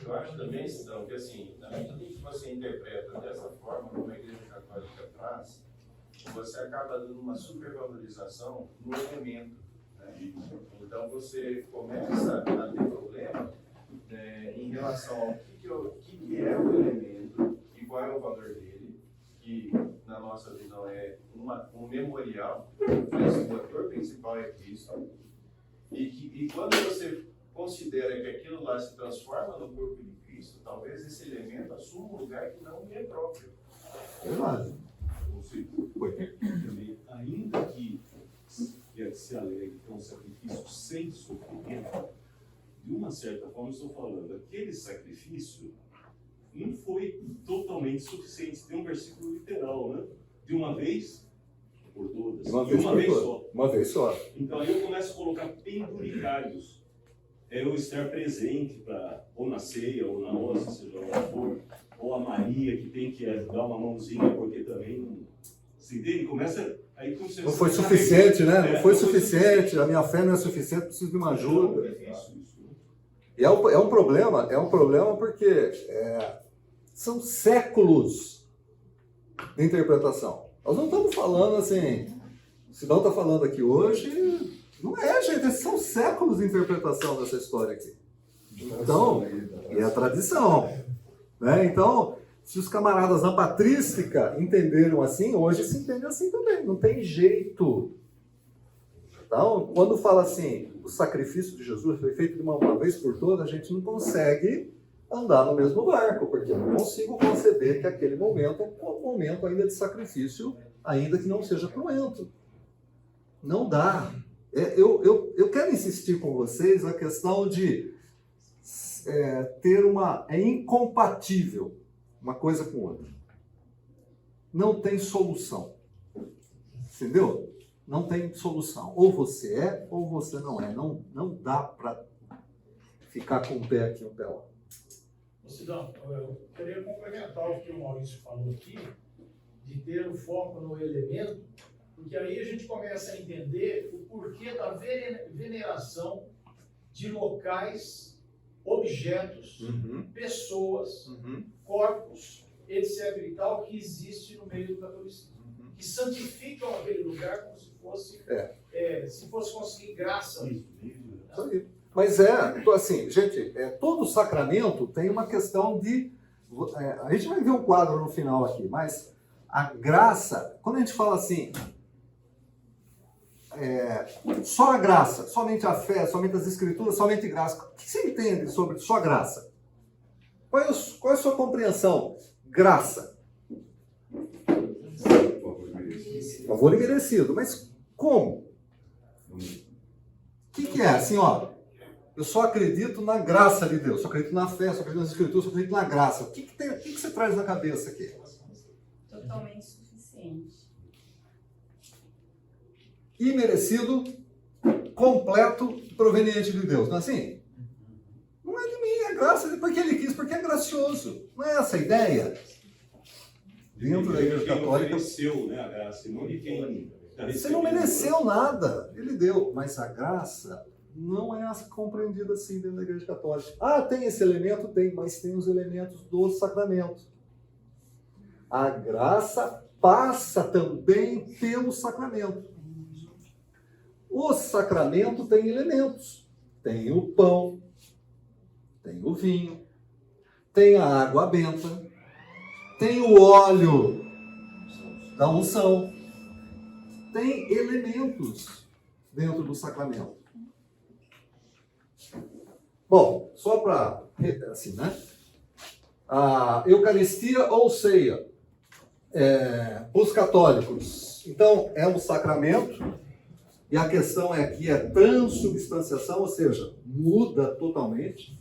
Eu acho também, Sidão, que assim, na medida que você interpreta dessa forma, como a Igreja Católica traz, você acaba dando uma supervalorização no elemento. Né? Então você começa a ter problema em relação ao que é o elemento e qual é o valor dele, que na nossa visão é um memorial, mas o ator principal é Cristo. E quando você considera que aquilo lá se transforma no corpo de Cristo, talvez esse elemento assuma um lugar que não lhe é próprio. Verdade. Também, ainda que se alegue que é um sacrifício sem sofrimento, de uma certa forma, eu estou falando, aquele sacrifício não foi totalmente suficiente. Tem um versículo literal, né? De uma vez por todas. Uma De vez uma por vez todas. só. Uma vez só. Então aí eu começo a colocar penduricários. É eu estar presente para, ou na ceia, ou na hóstia, seja lá o que for, ou a Maria que tem que dar uma mãozinha, porque também não. Se entende? Começa. Aí você Não foi suficiente, né? Não foi não foi suficiente, a minha fé não é suficiente, preciso de uma ajuda. É difícil isso, né? E é um problema porque são séculos de interpretação. Nós não estamos falando assim, o Sidão está falando aqui hoje, não é, gente, são séculos de interpretação dessa história aqui. Então, e é a tradição. Né? Então, se os camaradas na patrística entenderam assim, hoje se entende assim também, não tem jeito. Então, quando fala assim, o sacrifício de Jesus foi feito de uma vez por todas, a gente não consegue andar no mesmo barco, porque eu não consigo conceber que aquele momento é um momento ainda de sacrifício, ainda que não seja cruento. Não dá. Eu quero insistir com vocês a questão de ter é incompatível uma coisa com outra. Não tem solução. Entendeu? Não tem solução. Ou você é, ou você não é. Não dá para ficar com um pé aqui e um pé lá. Sidão, eu queria complementar o que o Maurício falou aqui, de ter o foco no elemento, porque aí a gente começa a entender o porquê da veneração de locais, objetos, pessoas, corpos, etc. e tal, que existe no meio do catolicismo. Que santificam aquele lugar como se fosse, se fosse conseguir graça. Isso aí. Mas assim, gente, todo sacramento tem uma questão de... a gente vai ver um quadro no final aqui, mas a graça, quando a gente fala assim, só a graça, somente a fé, somente as escrituras, somente graça, o que você entende sobre só graça? Qual é a sua compreensão? Graça. Favor imerecido. Mas como? O que é? Assim, ó, eu só acredito na graça de Deus, só acredito na fé, só acredito nas escrituras, só acredito na graça. O que você traz na cabeça aqui? Totalmente suficiente. Imerecido, completo, proveniente de Deus. Não é assim? Não é de mim, é graça, porque ele quis, porque é gracioso. Não é essa a ideia? Dentro da Igreja Católica. Ofereceu, né, a graça, e não de quem. Você não mereceu nada, ele deu. Mas a graça não é compreendida assim dentro da Igreja Católica. Ah, tem esse elemento? Tem, mas tem os elementos do sacramento. A graça passa também pelo sacramento. O sacramento tem elementos. Tem o pão, tem o vinho, tem a água benta, tem o óleo da unção. Tem elementos dentro do sacramento. Bom, só para, assim, né? A Eucaristia ou ceia, os católicos, então, é um sacramento, e a questão aqui é transubstanciação, ou seja, muda totalmente.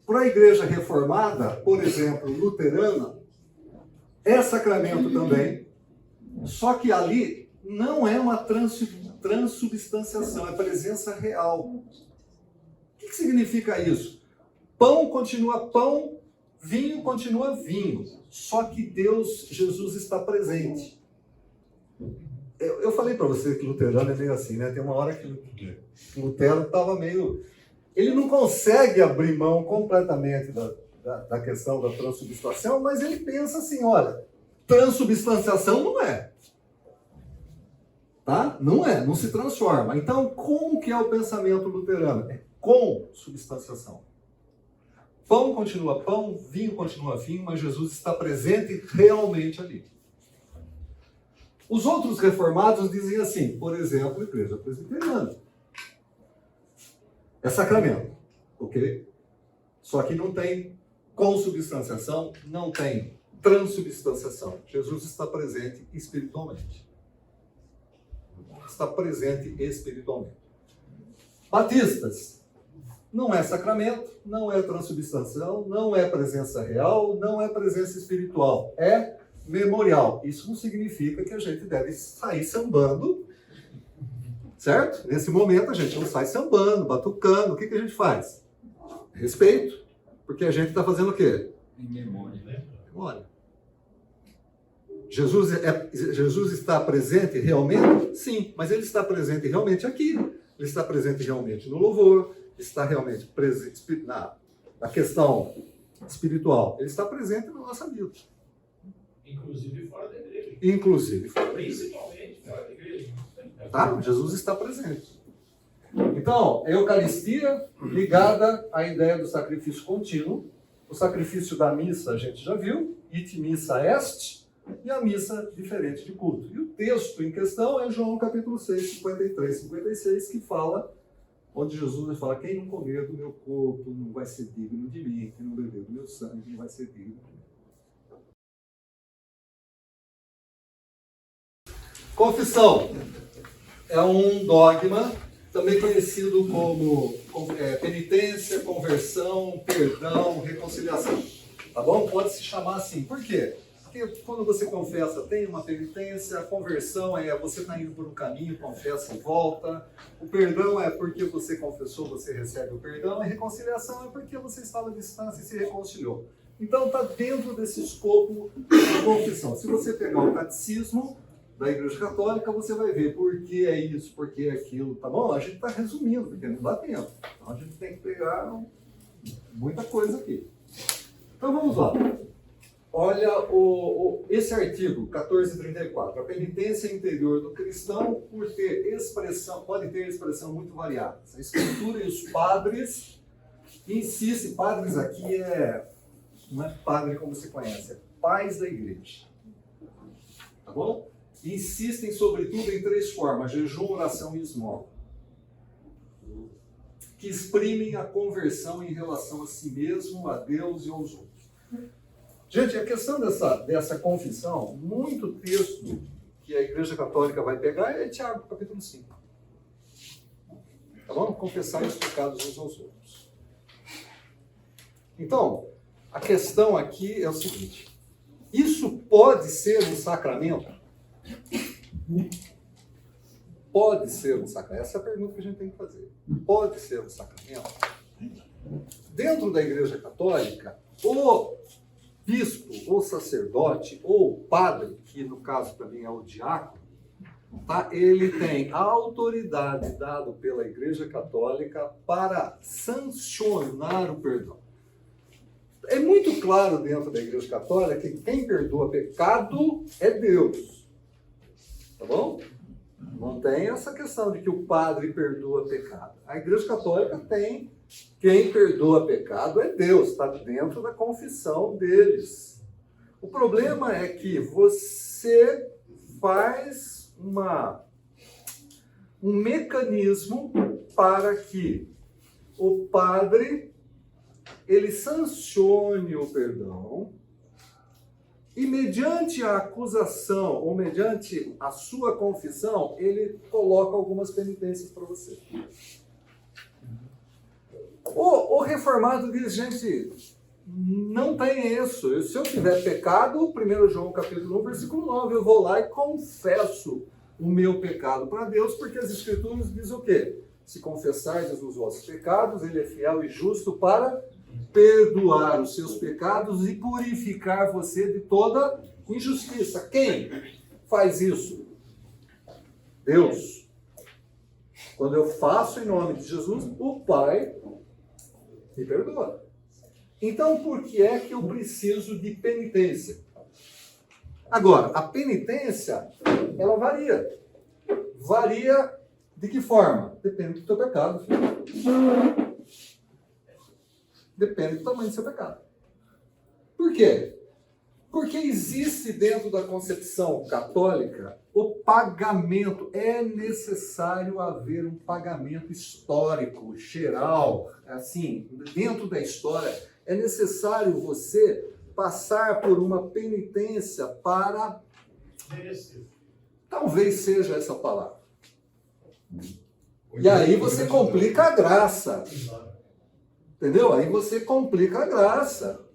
Para a Igreja Reformada, por exemplo, luterana, é sacramento também, só que ali não é uma transubstanciação, é presença real. O que significa isso? Pão continua pão, vinho continua vinho, só que Deus, Jesus está presente. Eu falei para você que luterano é meio assim, né? Tem uma hora que Lutero estava meio... Ele não consegue abrir mão completamente da questão da transubstanciação, mas ele pensa assim, olha, transubstanciação não é. Tá? Não é, não se transforma. Então, como que é o pensamento luterano? É com substanciação. Pão continua pão, vinho continua vinho, mas Jesus está presente realmente ali. Os outros reformados dizem assim, por exemplo, a Igreja Presbiteriana. É sacramento, ok? Só que não tem consubstanciação, não tem transubstanciação. Jesus está presente espiritualmente. Está presente espiritualmente. Batistas, não é sacramento, não é transubstanciação, não é presença real, não é presença espiritual, é memorial. Isso não significa que a gente deve sair sambando, certo? Nesse momento a gente não sai sambando, batucando. O que a gente faz? Respeito, porque a gente está fazendo o quê? Em memória. Memória. Jesus está presente realmente? Sim, mas ele está presente realmente aqui. Ele está presente realmente no louvor, está realmente presente na questão espiritual. Ele está presente na nossa vida. Inclusive fora da igreja. Inclusive fora da igreja. Principalmente fora da igreja. Tá? Jesus está presente. Então, a Eucaristia ligada à ideia do sacrifício contínuo. O sacrifício da missa a gente já viu, it missa est, e a missa diferente de culto. E o texto em questão é João capítulo 6, 53, 56, que fala, onde Jesus fala, quem não comer do meu corpo não vai ser digno de mim, quem não beber do meu sangue não vai ser digno de mim. Confissão é um dogma, também conhecido como penitência, conversão, perdão, reconciliação. Tá bom? Pode se chamar assim. Por quê? Porque quando você confessa, tem uma penitência, a conversão é você está indo por um caminho, confessa e volta. O perdão é porque você confessou, você recebe o perdão. E reconciliação é porque você estava à distância e se reconciliou. Então está dentro desse escopo de confissão. Se você pegar o catecismo da Igreja Católica, você vai ver por que é isso, por que é aquilo, tá bom? A gente está resumindo, porque não dá tempo. Então a gente tem que pegar muita coisa aqui. Então vamos lá. Olha esse artigo 1434. A penitência interior do cristão pode ter expressão muito variada. A Escritura e os padres insistem, padres aqui não é padre como se conhece, é pais da igreja. Tá bom? Insistem sobretudo em 3 formas: jejum, oração e esmola, que exprimem a conversão em relação a si mesmo, a Deus e aos outros. Gente, a questão dessa confissão, muito texto que a Igreja Católica vai pegar é Tiago, capítulo 5. Tá bom? Confessar os pecados uns aos outros. Então, a questão aqui é o seguinte: isso pode ser um sacramento? Pode ser um sacramento? Essa é a pergunta que a gente tem que fazer. Pode ser um sacramento? Dentro da Igreja Católica, o bispo, ou sacerdote, ou padre, que no caso também é o diácono, tá? Ele tem a autoridade dada pela Igreja Católica para sancionar o perdão. É muito claro dentro da Igreja Católica que quem perdoa pecado é Deus. Tá bom? Não tem essa questão de que o padre perdoa pecado. A Igreja Católica tem quem perdoa pecado é Deus, está dentro da confissão deles. O problema é que você faz um mecanismo para que o padre ele sancione o perdão e mediante a acusação ou mediante a sua confissão, ele coloca algumas penitências para você. O reformado diz, gente, não tem isso. Se eu tiver pecado, 1 João capítulo 1, versículo 9, eu vou lá e confesso o meu pecado para Deus, porque as Escrituras dizem o quê? Se confessardes os vossos pecados, ele é fiel e justo para perdoar os seus pecados e purificar você de toda injustiça. Quem faz isso? Deus. Quando eu faço em nome de Jesus, o Pai me perdoa. Então, por que é que eu preciso de penitência? Agora, a penitência, ela varia. Varia de que forma? Depende do teu pecado. Depende do tamanho do seu pecado. Por quê? Porque existe dentro da concepção católica o pagamento. É necessário haver um pagamento histórico, geral. Assim, dentro da história, é necessário você passar por uma penitência para... Merecer. Talvez seja essa palavra. E aí você complica a graça. Entendeu? Aí você complica a graça.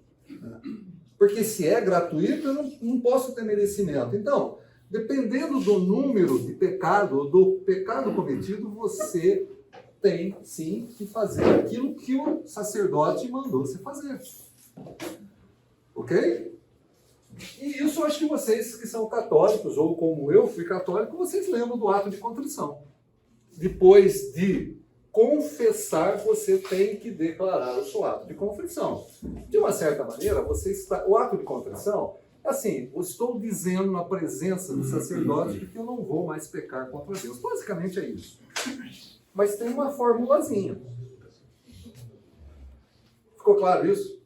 Porque se é gratuito, eu não posso ter merecimento. Então, dependendo do número de pecado, do pecado cometido, você tem, sim, que fazer aquilo que o sacerdote mandou você fazer. Ok? E isso eu acho que vocês que são católicos, ou como eu fui católico, vocês lembram do ato de contrição. Depois de confessar, você tem que declarar o seu ato de contrição. De uma certa maneira, o ato de contrição, assim, eu estou dizendo na presença do sacerdote que eu não vou mais pecar contra Deus. Basicamente é isso. Mas tem uma formulazinha. Ficou claro isso?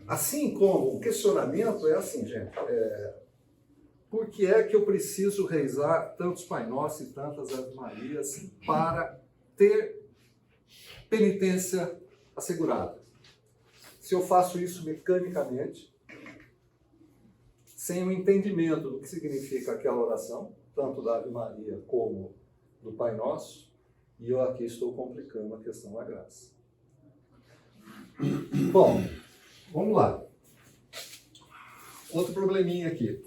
Assim como o questionamento é assim, gente, por que é que eu preciso rezar tantos Pai Nosso e tantas Ave Marias para ter penitência assegurada? Se eu faço isso mecanicamente, sem o entendimento do que significa aquela oração, tanto da Ave Maria como do Pai Nosso, e eu aqui estou complicando a questão da graça. Bom, vamos lá. Outro probleminha aqui.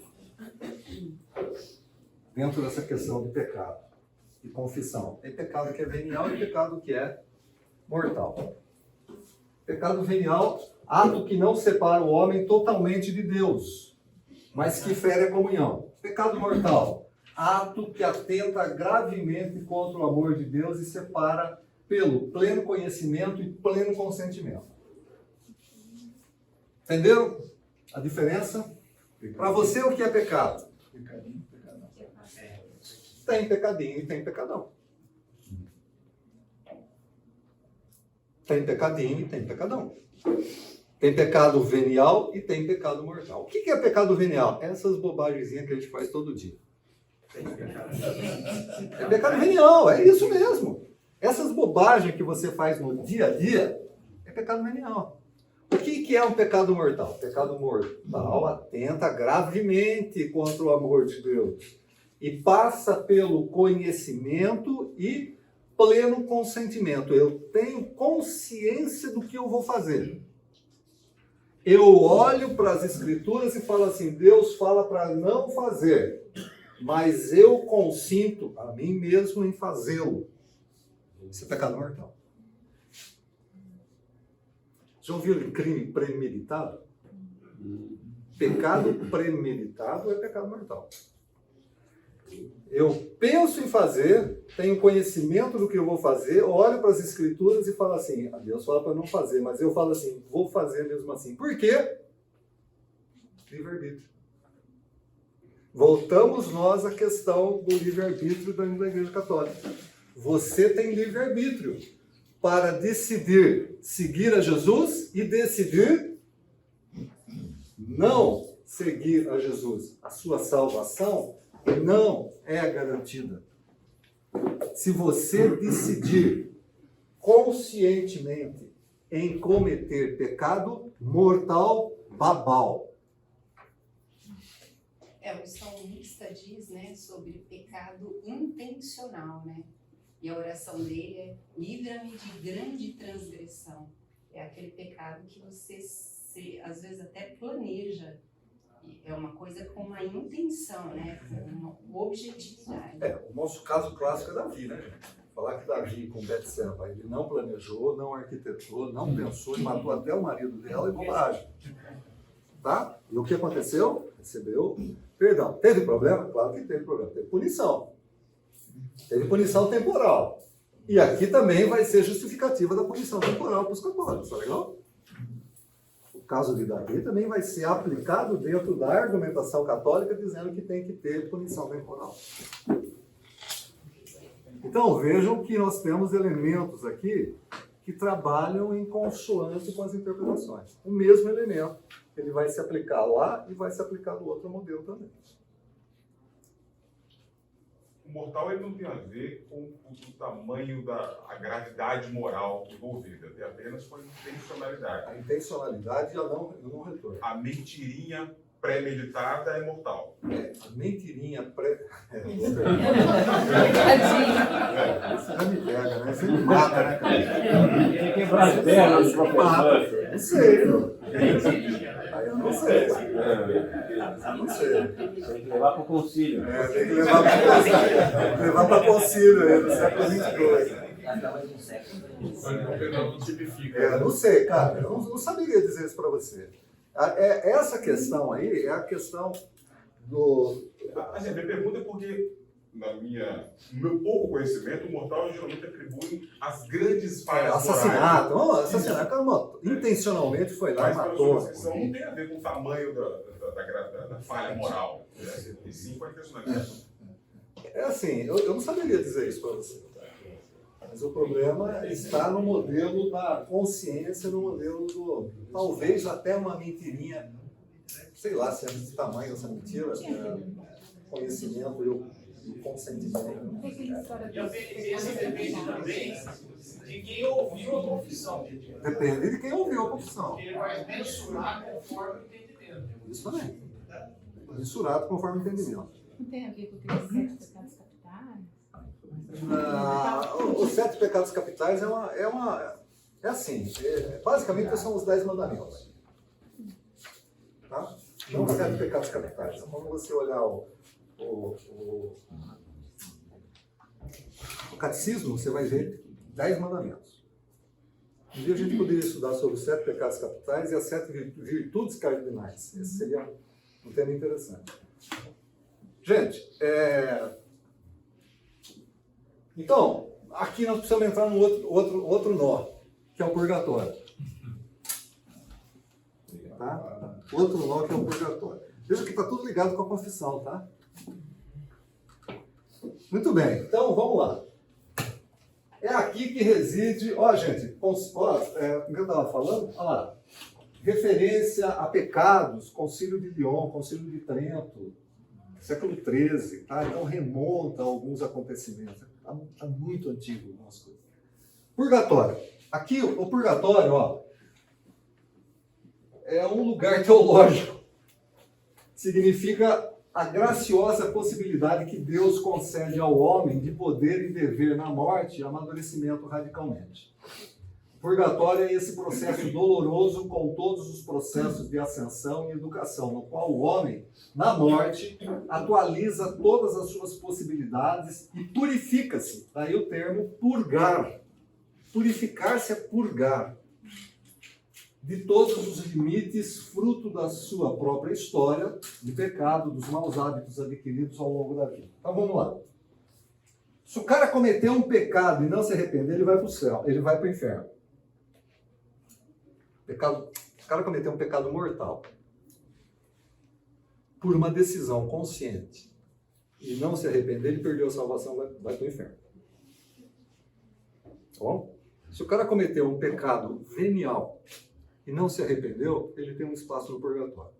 Dentro dessa questão de pecado e confissão. Tem pecado que é venial e pecado que é mortal. Pecado venial, ato que não separa o homem totalmente de Deus, mas que fere a comunhão. Pecado mortal, ato que atenta gravemente contra o amor de Deus e separa pelo pleno conhecimento e pleno consentimento. Entenderam a diferença? Para você, o que é pecado? Pecadinho, pecadão. Tem pecadinho e tem pecadão. Tem pecadinho e tem pecadão. Tem pecado venial e tem pecado mortal. O que é pecado venial? Essas bobagenzinhas que a gente faz todo dia. É pecado venial, é isso mesmo. Essas bobagens que você faz no dia a dia é pecado venial. O que é um pecado mortal? Pecado mortal atenta gravemente contra o amor de Deus e passa pelo conhecimento e pleno consentimento. Eu tenho consciência do que eu vou fazer. Eu olho para as Escrituras e falo assim, Deus fala para não fazer, mas eu consinto a mim mesmo em fazê-lo. Isso é pecado mortal. Já ouviram crime premeditado? Pecado premeditado é pecado mortal. Eu penso em fazer, tenho conhecimento do que eu vou fazer, olho para as Escrituras e falo assim, Deus fala para não fazer, mas eu falo assim, vou fazer mesmo assim. Por quê? Livre-arbítrio. Voltamos nós à questão do livre-arbítrio da Igreja Católica. Você tem livre-arbítrio para decidir seguir a Jesus e decidir não seguir a Jesus. A sua salvação não é garantida. Se você decidir conscientemente em cometer pecado mortal, babau. O salmista diz, né, sobre pecado intencional, né? E a oração dele é: livra-me de grande transgressão. É aquele pecado que você às vezes até planeja. É uma coisa com uma intenção, né? Com uma objetividade. O nosso caso clássico é Davi, né, gente? Falar que Davi com Betseba, ele não planejou, não arquitetou, não pensou e matou até o marido dela e bobagem. Tá? E o que aconteceu? Recebeu perdão. Teve problema? Claro que teve problema. Teve punição. Teve punição temporal. E aqui também vai ser justificativa da punição temporal para os católicos, tá legal? O caso de Davi também vai ser aplicado dentro da argumentação católica, dizendo que tem que ter punição temporal. Então vejam que nós temos elementos aqui que trabalham em consoante com as interpretações. O mesmo elemento ele vai se aplicar lá e vai se aplicar no outro modelo também. O mortal ele não tem a ver com o tamanho a gravidade moral envolvida, tem apenas com a intencionalidade. A intencionalidade e o não retorno. A mentirinha pré-meditada é mortal. A mentirinha pré... Isso já me pega, né? Você me mata, né, cara? Ele quebrou as pernas, professor. Não sei. Aí eu não sei. Eu não sei. Tem que levar para o concílio. Tem que levar para o concílio, no século XXII. Não sei, cara. Eu não saberia dizer isso para você. Essa questão aí é a questão do... Assim, a minha pergunta é porque, no meu pouco conhecimento, o mortal geralmente atribui as grandes falhas assassinato. Assassinato. Cara, intencionalmente foi lá e matou. Mas a não tem a ver com o tamanho da falha moral, né? E sim com a intencionalidade. É assim, eu não saberia dizer isso para você. Mas o problema está no modelo da consciência, no modelo do... Talvez até uma mentirinha, sei lá se é desse tamanho essa mentira, conhecimento e o consentimento. E a penitência depende também de quem ouviu a confissão. Depende de quem ouviu a confissão. Ele vai mensurar conforme o entendimento. Isso também. Mensurado conforme o entendimento. Não tem a ver com aqueles 7 pecados capitais? Os 7 pecados capitais basicamente são os 10 mandamentos. Tá? Não os 7 pecados capitais. Então, quando você olhar o catecismo, você vai ver 10 mandamentos. Um dia a gente poderia estudar sobre os 7 pecados capitais e as 7 virtudes cardinais. Esse seria um tema interessante. Gente, então, aqui nós precisamos entrar num outro nó, que é o purgatório. Tá? Outro nó que é o purgatório. Veja que está tudo ligado com a confissão, tá? Muito bem, então vamos lá. É aqui que reside, gente, como eu estava falando, olha lá, referência a pecados, Concílio de Lyon, Concílio de Trento, século XIII, tá? Então remonta a alguns acontecimentos. Está muito antigo algumas coisas. Purgatório. Aqui, o purgatório, é um lugar teológico. Significa a graciosa possibilidade que Deus concede ao homem de poder e dever na morte amadurecimento radicalmente. Purgatório é esse processo doloroso com todos os processos de ascensão e educação, no qual o homem, na morte, atualiza todas as suas possibilidades e purifica-se. Daí o termo purgar. Purificar-se é purgar. De todos os limites, fruto da sua própria história de pecado, dos maus hábitos adquiridos ao longo da vida. Então vamos lá. Se o cara cometeu um pecado e não se arrepender, ele vai para o céu, ele vai para o inferno. O cara cometeu um pecado mortal por uma decisão consciente e não se arrepender, ele perdeu a salvação, vai para o inferno. Bom, se o cara cometeu um pecado venial e não se arrependeu, ele tem um espaço no purgatório.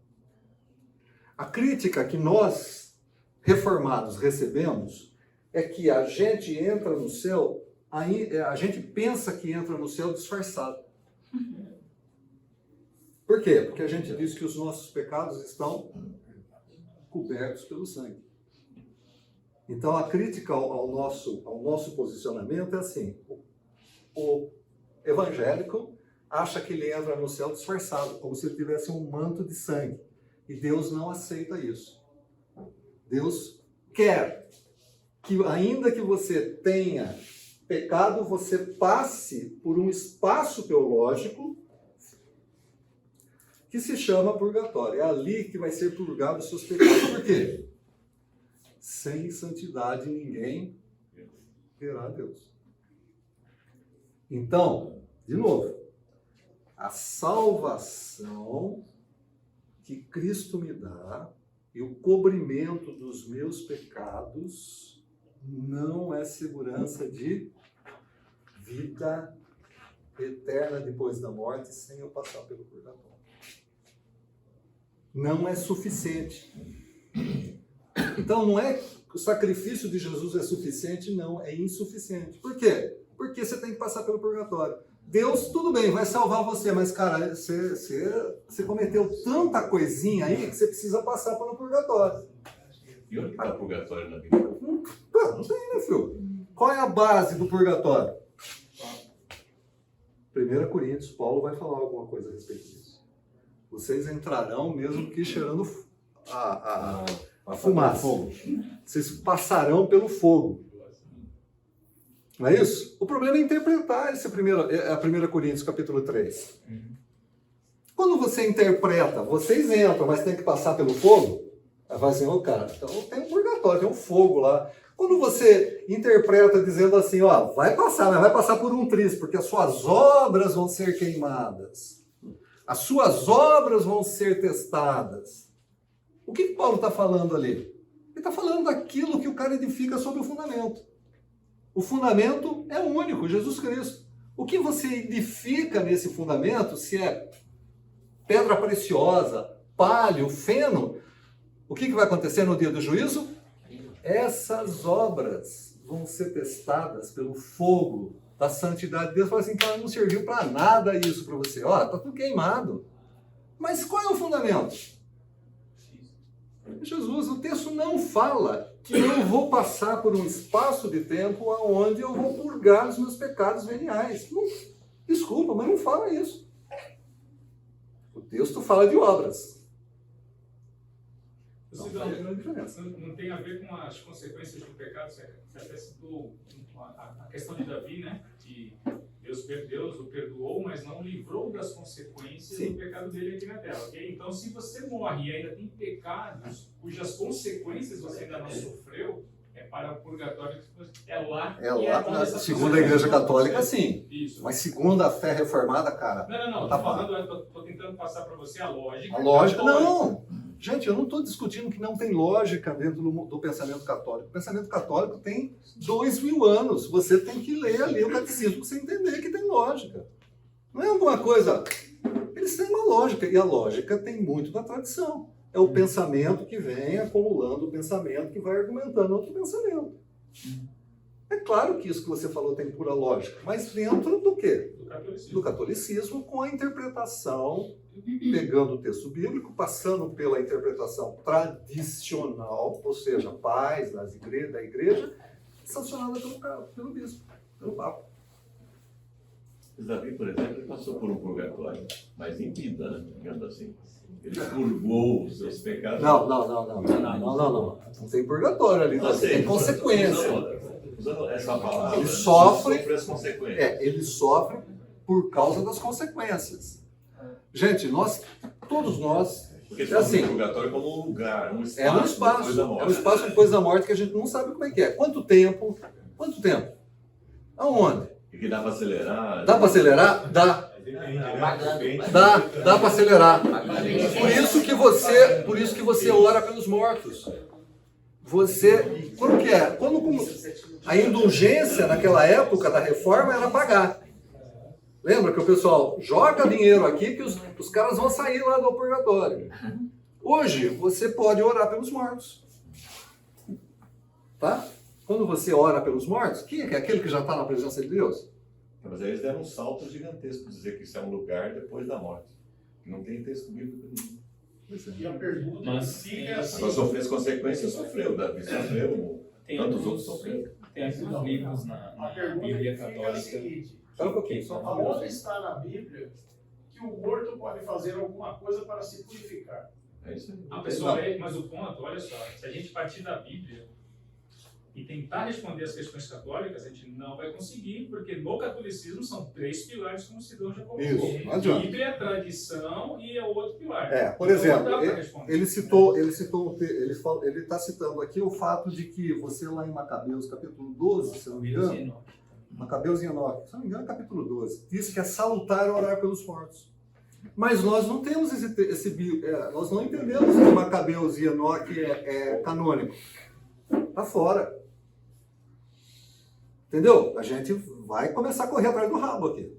A crítica que nós, reformados, recebemos é que a gente entra no céu, a gente pensa que entra no céu disfarçado. Por quê? Porque a gente diz que os nossos pecados estão cobertos pelo sangue. Então a crítica ao nosso posicionamento é assim: o evangélico acha que ele entra no céu disfarçado, como se ele tivesse um manto de sangue. E Deus não aceita isso. Deus quer que, ainda que você tenha pecado, você passe por um espaço teológico que se chama purgatório. É ali que vai ser purgado os seus pecados. Por quê? Sem santidade ninguém verá a Deus. Então, de novo, a salvação que Cristo me dá e o cobrimento dos meus pecados não é segurança de vida eterna depois da morte sem eu passar pelo purgatório. não é suficiente. Então não é que o sacrifício de Jesus é suficiente, não, é insuficiente. Por quê? Porque você tem que passar pelo purgatório. Deus, tudo bem, vai salvar você, mas, cara, você cometeu tanta coisinha aí que você precisa passar pelo purgatório. E onde está o purgatório na Bíblia? Não tem, né, filho? Qual é a base do purgatório? 1 Coríntios, Paulo vai falar alguma coisa a respeito disso. Vocês entrarão mesmo que cheirando a fumaça. Vocês passarão pelo fogo. Não é isso? O problema é interpretar esse 1 Coríntios capítulo 3. Quando você interpreta, vocês entram, mas tem que passar pelo fogo, aí vai assim, cara, então tem um purgatório, tem um fogo lá. Quando você interpreta dizendo assim, ó, vai passar, mas vai passar por um triz, porque as suas obras vão ser queimadas. As suas obras vão ser testadas. O que Paulo está falando ali? Ele está falando daquilo que o cara edifica sobre o fundamento. O fundamento é único, Jesus Cristo. O que você edifica nesse fundamento, se é pedra preciosa, palho, feno, o que vai acontecer no dia do juízo? Essas obras vão ser testadas pelo fogo da santidade de Deus. Fala assim, cara, não serviu para nada isso para você. Ó, tá tudo queimado. Mas qual é o fundamento? Jesus, o texto não fala que eu vou passar por um espaço de tempo onde eu vou purgar os meus pecados veniais. Não, desculpa, mas não fala isso. O texto fala de obras. Não tem a ver com as consequências do pecado. Você até citou a questão de Davi, né? Que Deus o perdoou, mas não livrou das consequências do pecado dele aqui na terra, ok? Então, se você morre e ainda tem pecados cujas consequências você ainda não sofreu, é para o purgatório, é lá. Segundo a Igreja Católica, sim. Isso. Mas segundo a fé reformada, cara... Não. Estou tentando passar para você a lógica. A lógica, não! Gente, eu não estou discutindo que não tem lógica dentro do pensamento católico. O pensamento católico tem 2000 anos. Você tem que ler ali o catecismo para você entender que tem lógica. Não é alguma coisa... Eles têm uma lógica, e a lógica tem muito da tradição. É o pensamento que vem acumulando o pensamento que vai argumentando outro pensamento. É claro que isso que você falou tem pura lógica, mas dentro do quê? Do catolicismo, com a interpretação, pegando o texto bíblico, passando pela interpretação tradicional, ou seja, pais da igreja, sancionada pelo bispo, pelo Papa. Davi, por exemplo, passou por um purgatório, mas em vida, né? Digamos assim. Ele purgou os seus pecados. Não. Não tem purgatório ali, tem consequência. Usando essa palavra, ele sofre as consequências. Ele sofre por causa das consequências. Gente, todos nós... Porque é assim, o purgatório como um lugar, um espaço, depois da morte. É um espaço depois da morte que a gente não sabe como é que é. Quanto tempo? Aonde? E que dá para acelerar? Dá para acelerar? Dá. Dá para acelerar. Por isso que você ora pelos mortos. Quando que é? Quando a indulgência naquela época da reforma era pagar. Lembra que o pessoal joga dinheiro aqui que os caras vão sair lá do purgatório. Hoje você pode orar pelos mortos. Tá? Quando você ora pelos mortos, quem é aquele que já está na presença de Deus? Mas aí eles deram um salto gigantesco, dizer que isso é um lugar depois da morte. Não tem texto bíblico nenhum. E a pergunta fica assim. Para sofrer as consequências, sofreu. Davi sofreu, tantos outros sofreram. Tem alguns livros na Bíblia Católica. Só um pouquinho. Aonde está na Bíblia que o morto pode fazer alguma coisa para se purificar? É isso aí. Pessoal, mas o ponto, olha só, se a gente partir da Bíblia e tentar responder as questões católicas, a gente não vai conseguir, porque no catolicismo são 3 pilares, como o Sidão já colocou. Isso, não adianta. Bíblia, tradição e é o outro pilar. Por exemplo, ele está citando aqui o fato de que você lá em Macabeus, capítulo 12, se não me engano, Macabeus e Enoque, se não me engano, capítulo 12, diz que é salutar orar pelos mortos. Mas nós não temos nós não entendemos que Macabeus e Enoque é canônico. Está fora. Entendeu? A gente vai começar a correr atrás do rabo aqui.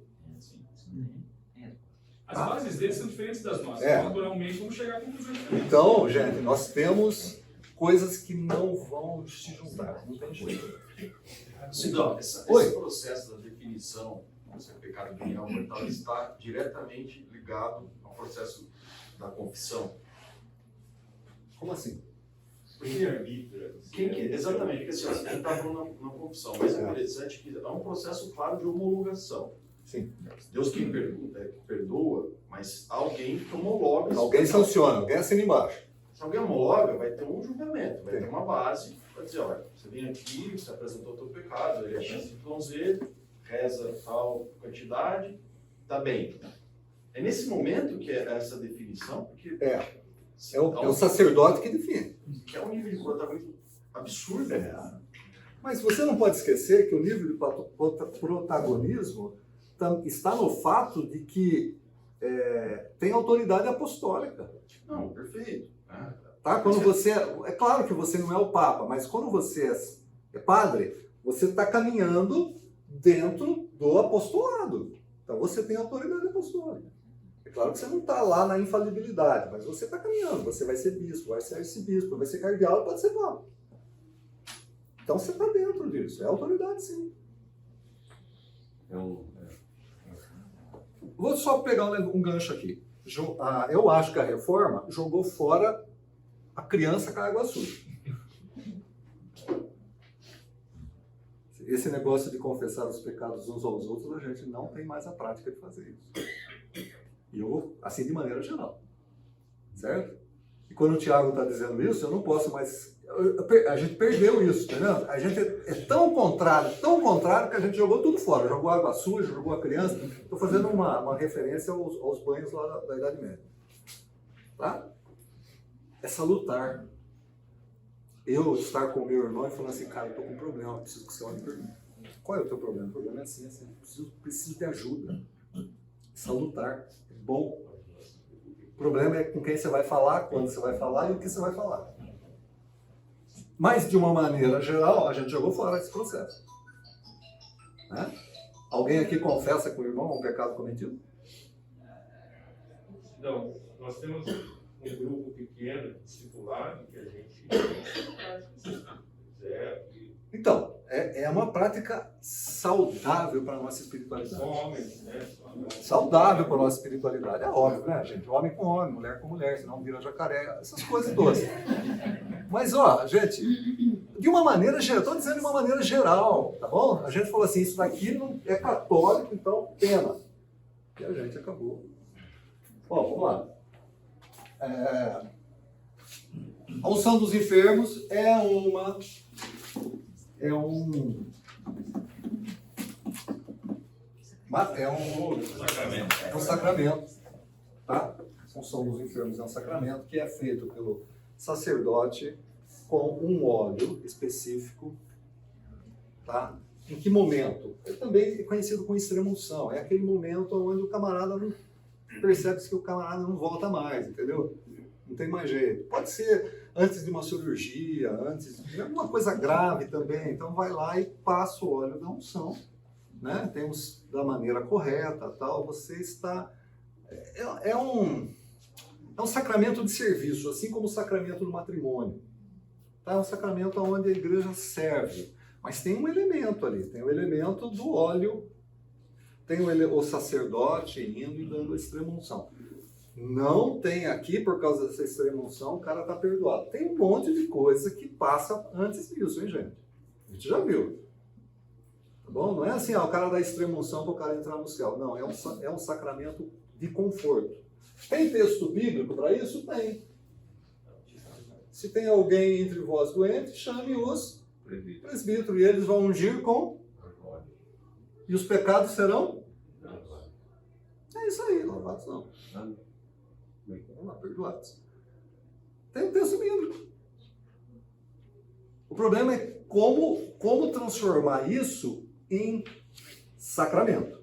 As bases deles são diferentes das nossas. É. Naturalmente, vamos chegar a conclusões diferentes. Então, gente, nós temos coisas que não vão se juntar, não tem jeito. Sidão, esse processo da definição se é pecado venial mortal está diretamente ligado ao processo da confissão. Como assim? Exatamente, porque assim, a gente está falando na confissão, mas é interessante que há um processo claro de homologação. Sim. Deus quem perdoa, mas alguém que homologa. Alguém sanciona, alguém assina embaixo. Se alguém homologa, vai ter um julgamento, vai ter uma base, vai dizer, olha, você vem aqui, você apresentou o teu pecado, ele é XYZ, reza tal quantidade, tá bem. É nesse momento que é essa definição, porque... É o sacerdote que define. Que é um nível de protagonismo absurdo. Mas você não pode esquecer que o nível de protagonismo está no fato de que tem autoridade apostólica. Não, perfeito. Tá? Quando você, é claro que você não é o Papa, mas quando você é padre, você está caminhando dentro do apostolado. Então você tem autoridade apostólica. É claro que você não está lá na infalibilidade, mas você está caminhando. Você vai ser bispo, vai ser arcebispo, vai ser cardeal e pode ser papa. Então você está dentro disso. É autoridade, sim. Vou só pegar um gancho aqui. Eu acho que a reforma jogou fora a criança com a água suja. Esse negócio de confessar os pecados uns aos outros, a gente não tem mais a prática de fazer isso. E eu, assim, de maneira geral. Certo? E quando o Tiago está dizendo isso, eu não posso mais... A gente perdeu isso, entendeu? A gente é tão contrário que a gente jogou tudo fora. Jogou água suja, jogou a criança. Estou fazendo uma referência aos banhos lá da Idade Média. Tá? É salutar. Eu estar com o meu irmão e falar assim, cara, eu estou com um problema, preciso que você olhe por mim. Qual é o teu problema? O problema é assim, preciso de ajuda. Salutar. É bom. O problema é com quem você vai falar, quando você vai falar e o que você vai falar. Mas, de uma maneira geral, a gente jogou fora esse processo. Né? Alguém aqui confessa com o irmão um pecado cometido? Não, nós temos um grupo pequeno, discipulado, que a gente Então, é uma prática saudável para a nossa espiritualidade. homens, né? Saudável para a nossa espiritualidade. É óbvio, né, gente? Homem com homem, mulher com mulher, senão vira jacaré, essas coisas todas. Mas, ó, gente, de uma maneira geral, estou dizendo de uma maneira geral, tá bom? A gente falou assim, isso daqui não é católico, então pena. E a gente acabou. Bom, vamos lá. A unção dos enfermos é um sacramento, tá? A unção dos enfermos é um sacramento que é feito pelo sacerdote com um óleo específico, tá? Em que momento? É também conhecido como extrema-unção. É aquele momento onde o camarada não percebe que o camarada não volta mais, entendeu? Não tem mais jeito. Pode ser antes de uma cirurgia, antes de alguma coisa grave também. Então vai lá e passa o óleo da unção, né? Temos da maneira correta, tal. Você está... É um sacramento de serviço, assim como o sacramento do matrimônio. Tá? É um sacramento onde a igreja serve. Mas tem um elemento ali, tem o elemento do óleo, tem o sacerdote indo e dando a extrema-unção. Não tem aqui, por causa dessa extrema-unção, o cara está perdoado. Tem um monte de coisa que passa antes disso, hein, gente? A gente já viu. Tá bom? Não é assim, o cara dá extrema-unção para o cara entrar no céu. Não, é um sacramento de conforto. Tem texto bíblico para isso? Tem. Se tem alguém entre vós doente, chame os presbíteros, e eles vão ungir com... E os pecados serão? É isso aí, lavados não. Vamos lá, perdoados. Tem um texto bíblico. O problema é como transformar isso em sacramento.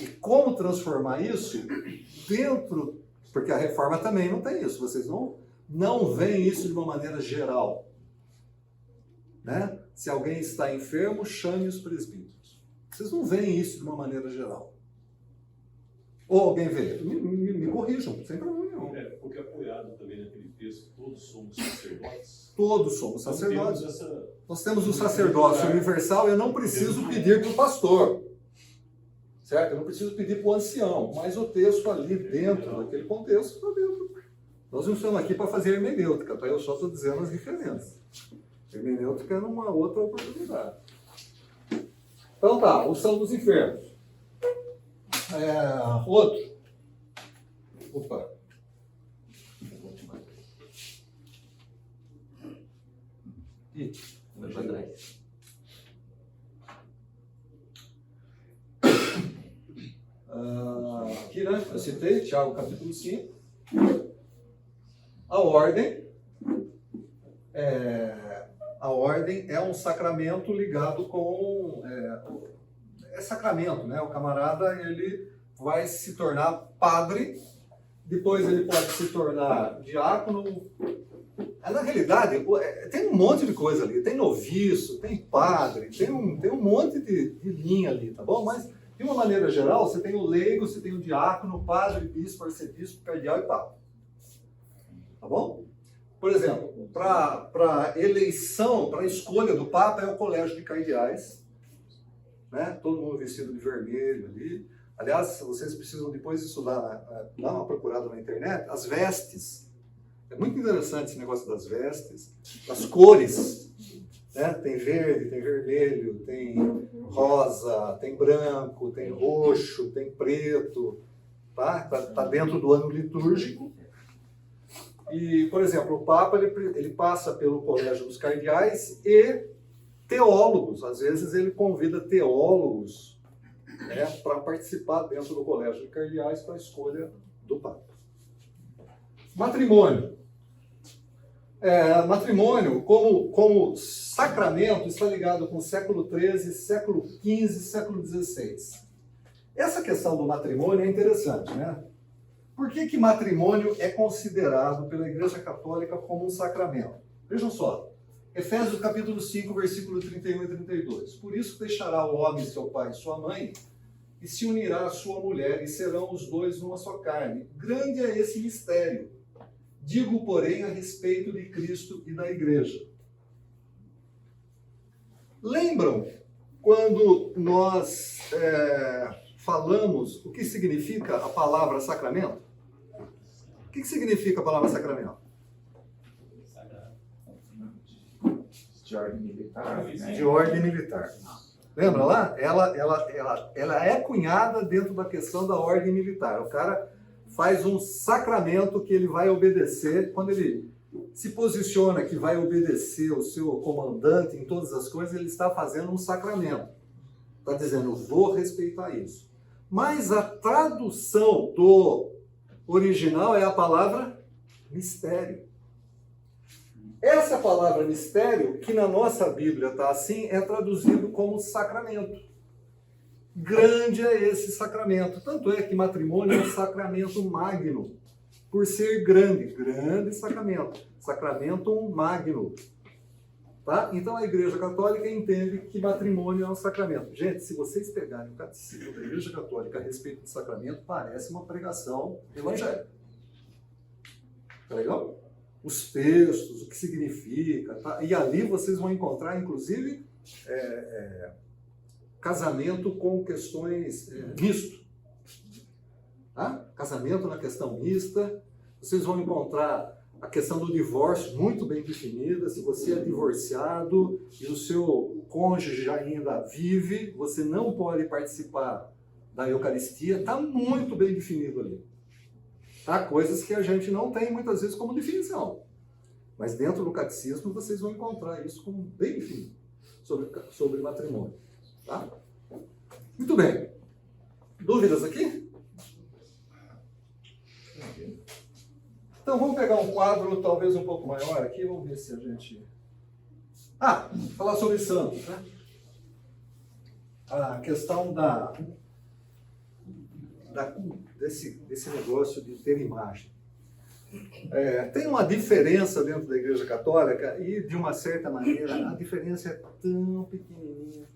E como transformar isso dentro... Porque a reforma também não tem isso. Vocês não veem isso de uma maneira geral. Né? Se alguém está enfermo, chame os presbíteros. Vocês não veem isso de uma maneira geral. Ou alguém vê? Me corrijam, sem problema nenhum. Porque apoiado também naquele texto, todos somos sacerdotes. Todos somos Então, sacerdotes. temos essa... Nós temos o sacerdócio universal, eu não preciso pedir para o pastor. Certo? Eu não preciso pedir para o ancião, mas o texto ali dentro daquele contexto está dentro. Nós não estamos aqui para fazer hermenêutica, tá? Eu só estou dizendo as diferenças. Hermenêutica é numa outra oportunidade. Então tá, o São dos Infernos. Outro. Opa. Ih, vai para trás. Aqui, né? Eu citei, Tiago capítulo 5. A ordem é um sacramento ligado com... É sacramento, né? O camarada, ele vai se tornar padre, depois ele pode se tornar diácono. Na realidade, tem um monte de coisa ali. Tem noviço, tem padre, tem um monte de linha ali, tá bom? Mas, de uma maneira geral, você tem o leigo, você tem o diácono, padre, bispo, arcebispo, cardeal e papa. Tá bom? Por exemplo, para eleição, para a escolha do papa é o colégio de cardeais, né? Todo mundo vestido de vermelho ali. Aliás, vocês precisam depois estudar, dar uma procurada na internet, as vestes. É muito interessante esse negócio das vestes, as cores, né? Tem verde, tem vermelho, tem rosa, tem branco, tem roxo, tem preto, tá? Tá dentro do ano litúrgico. E, por exemplo, o Papa ele passa pelo colégio dos cardeais e teólogos. Às vezes ele convida teólogos, né, para participar dentro do colégio de cardeais para a escolha do Papa. Matrimônio. Matrimônio, como sacramento, está ligado com o século XIII, século XV, século XVI. Essa questão do matrimônio é interessante, né? Por que matrimônio é considerado pela Igreja Católica como um sacramento? Vejam só, Efésios capítulo 5, versículo 31 e 32. Por isso deixará o homem seu pai e sua mãe, e se unirá à sua mulher, e serão os dois numa só carne. Grande é esse mistério. Digo, porém, a respeito de Cristo e da Igreja. Lembram quando nós falamos o que significa a palavra sacramento? O que significa a palavra sacramento? De ordem militar. De ordem militar. Lembra lá? Ela é cunhada dentro da questão da ordem militar. O cara faz um sacramento que ele vai obedecer. Quando ele se posiciona que vai obedecer o seu comandante em todas as coisas, ele está fazendo um sacramento. Está dizendo, eu vou respeitar isso. Mas a tradução do original é a palavra mistério. Essa palavra mistério, que na nossa Bíblia está assim, é traduzido como sacramento. Grande é esse sacramento. Tanto é que matrimônio é um sacramento magno. Por ser grande, grande sacramento. Sacramento magno. Tá? Então a Igreja Católica entende que matrimônio é um sacramento. Gente, se vocês pegarem o catecismo da Igreja Católica a respeito do sacramento, parece uma pregação evangélica. Tá legal? Os textos, o que significa, tá? E ali vocês vão encontrar, inclusive, casamento com questões misto. Tá? Casamento na questão mista. Vocês vão encontrar a questão do divórcio muito bem definida. Se você é divorciado e o seu cônjuge ainda vive, você não pode participar da Eucaristia. Está muito bem definido ali. Tá? Coisas que a gente não tem muitas vezes como definição. Mas dentro do catecismo vocês vão encontrar isso como bem definido sobre matrimônio. Tá? Muito bem. Dúvidas aqui? Então vamos pegar um quadro talvez um pouco maior aqui, vamos ver se a gente... falar sobre santos, né? A questão desse negócio de ter imagem. Tem uma diferença dentro da Igreja Católica e, de uma certa maneira, a diferença é tão pequenininha.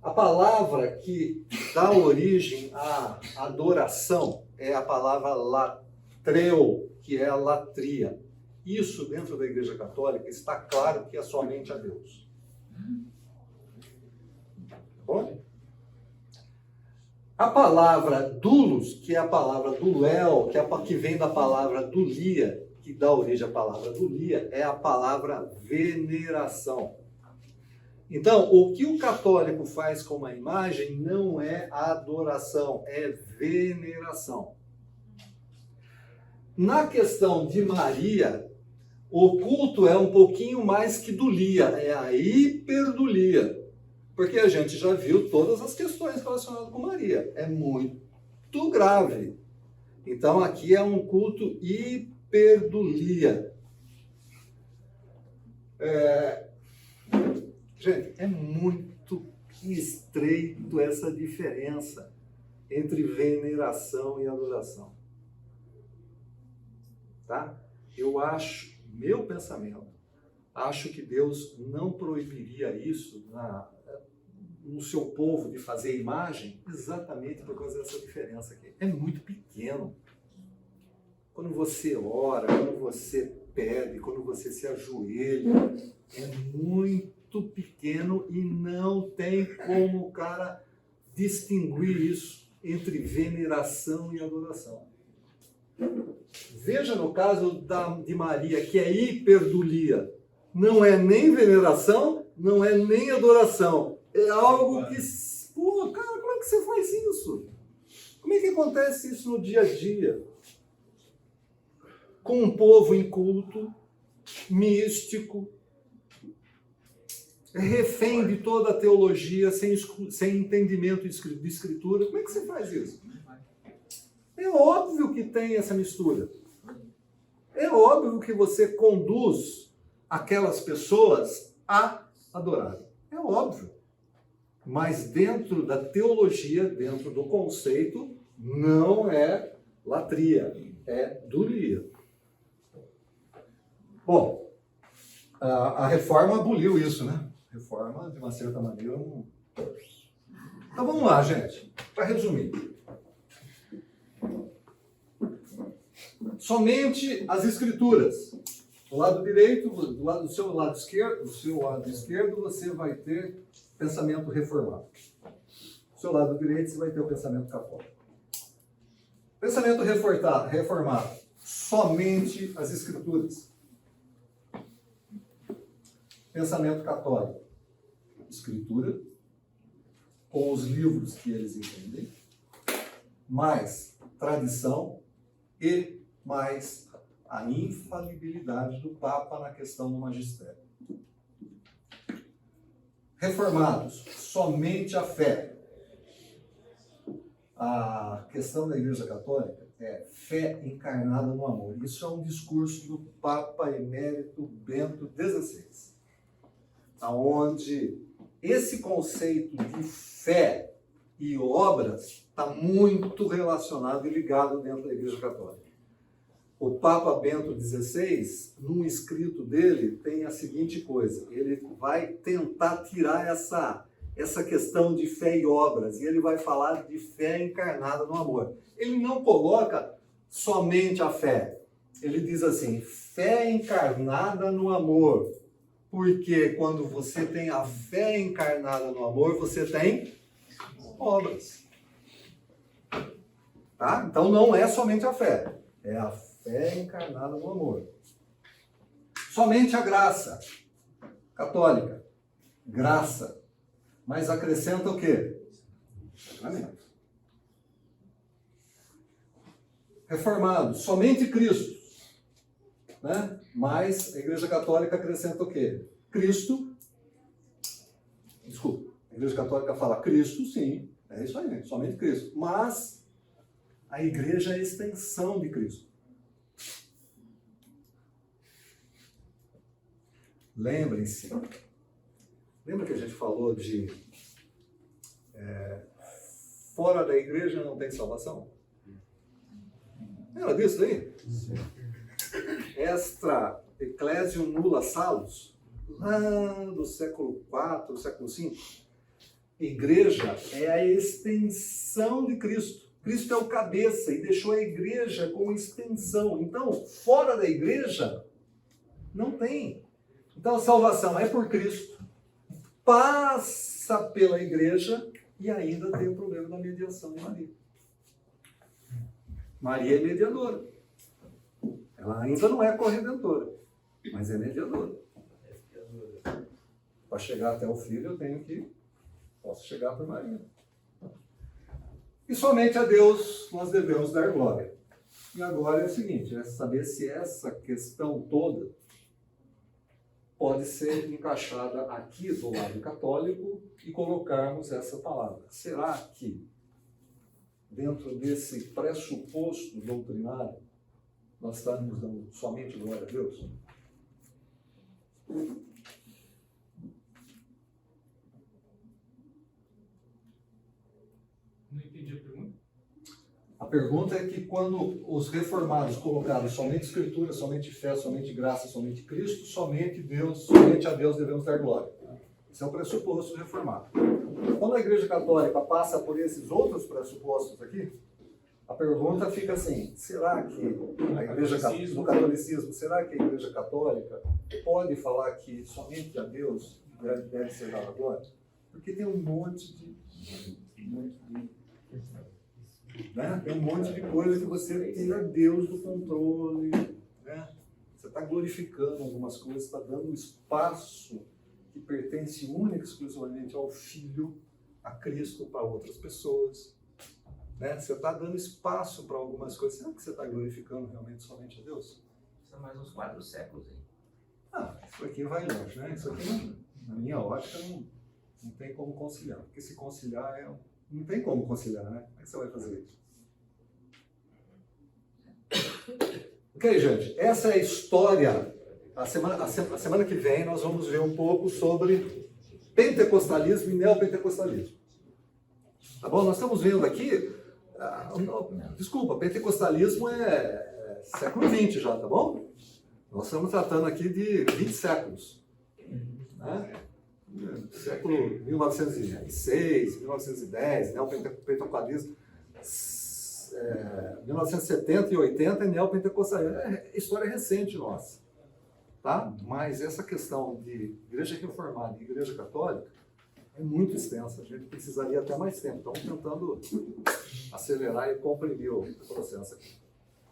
A palavra que dá origem à adoração é a palavra latreu, que é a latria. Isso, dentro da Igreja Católica, está claro que é somente a Deus. Bom? A palavra doulos, que é a palavra do Léo, que vem da palavra dulia, que dá origem à palavra dulia, é a palavra veneração. Então, o que o católico faz com uma imagem não é adoração, é veneração. Na questão de Maria, o culto é um pouquinho mais que dulia, é a hiperdulia. Porque a gente já viu todas as questões relacionadas com Maria. É muito grave. Então, aqui é um culto hiperdulia. Gente, é muito estreito essa diferença entre veneração e adoração. Tá? Eu acho, meu pensamento, acho que Deus não proibiria isso no seu povo de fazer imagem exatamente por causa dessa diferença aqui. É muito pequeno. Quando você ora, quando você pede, quando você se ajoelha, é muito pequeno e não tem como o cara distinguir isso entre veneração e adoração. Veja no caso de Maria, que é hiperdulia. Não é nem veneração, não é nem adoração. É algo que... Pô, cara, como é que você faz isso? Como é que acontece isso no dia a dia? Com um povo inculto, místico, refém de toda a teologia, sem entendimento de escritura. Como é que você faz isso? É óbvio que tem essa mistura. É óbvio que você conduz aquelas pessoas a adorar. É óbvio. Mas dentro da teologia, dentro do conceito, não é latria, é dulia. Bom, a reforma aboliu isso, né? A reforma, de uma certa maneira, não... Então vamos lá, gente. Para resumir. Somente as escrituras. Do lado direito, do seu lado esquerdo, você vai ter pensamento reformado. Do seu lado direito, você vai ter o pensamento católico. Pensamento reformado. Somente as escrituras. Pensamento católico. Escritura, com os livros que eles entendem, mais tradição e mais a infalibilidade do Papa na questão do magistério. Reformados, somente a fé. A questão da Igreja Católica é fé encarnada no amor. Isso é um discurso do Papa Emérito Bento XVI, onde esse conceito de fé e obras está muito relacionado e ligado dentro da Igreja Católica. O Papa Bento XVI, num escrito dele, tem a seguinte coisa: ele vai tentar tirar essa questão de fé e obras, e ele vai falar de fé encarnada no amor. Ele não coloca somente a fé. Ele diz assim, fé encarnada no amor. Porque quando você tem a fé encarnada no amor, você tem obras. Tá? Então não é somente a fé, é a fé encarnada no amor. Somente a graça católica, graça, mas acrescenta o quê? Sacramento. Reformado, somente Cristo, né? Mas a Igreja Católica acrescenta o quê? Cristo, desculpa, a Igreja Católica fala Cristo, sim, é isso aí, somente Cristo, mas a Igreja é a extensão de Cristo. Lembrem-se, lembra que a gente falou de fora da Igreja não tem salvação? Lembra disso daí? Extra Ecclesiam nulla salus, lá do século IV, século V, igreja é a extensão de Cristo. Cristo é o cabeça e deixou a igreja como extensão. Então, fora da igreja, não tem. Então, a salvação é por Cristo, passa pela igreja e ainda tem o problema da mediação de Maria. Maria é mediadora. Ela ainda não é corredentora, mas é mediadora. Para chegar até o Filho, posso chegar por Maria. E somente a Deus nós devemos dar glória. E agora é o seguinte, é saber se essa questão toda pode ser encaixada aqui do lado católico e colocarmos essa palavra. Será que, dentro desse pressuposto doutrinário, nós estamos dando somente glória a Deus? Não entendi a pergunta. A pergunta é que quando os reformados colocaram somente Escritura, somente fé, somente graça, somente Cristo, somente a Deus devemos dar glória. Esse é o pressuposto reformado. Quando a Igreja Católica passa por esses outros pressupostos aqui, a pergunta fica assim, será que a Igreja no catolicismo, será que a Igreja Católica pode falar que somente a Deus deve ser dada glória? Porque tem um monte de né? Tem um monte de coisa que você tira Deus do controle, né? Você está glorificando algumas coisas, está dando espaço que pertence única e exclusivamente ao Filho, a Cristo, para outras pessoas, né? Você está dando espaço para algumas coisas. Será que você está glorificando realmente somente a Deus? São mais uns 4 séculos aí. Isso aqui vai longe, né? Isso aqui, na minha ótica, não tem como conciliar, porque se conciliar não tem como conciliar, né? Como é que você vai fazer isso? Ok, gente? Essa é a história. A semana que vem nós vamos ver um pouco sobre pentecostalismo e neopentecostalismo. Tá bom? Nós estamos vendo aqui... desculpa, pentecostalismo é século XX já, tá bom? Nós estamos tratando aqui de 20 séculos. Né? Século 1906, 1910, neopentecostalismo, 1970 e 80 é neopentecostalismo. É história recente nossa. Tá? Mas essa questão de igreja reformada e igreja católica é muito extensa. A gente precisaria até mais tempo. Estamos tentando acelerar e comprimir o processo aqui.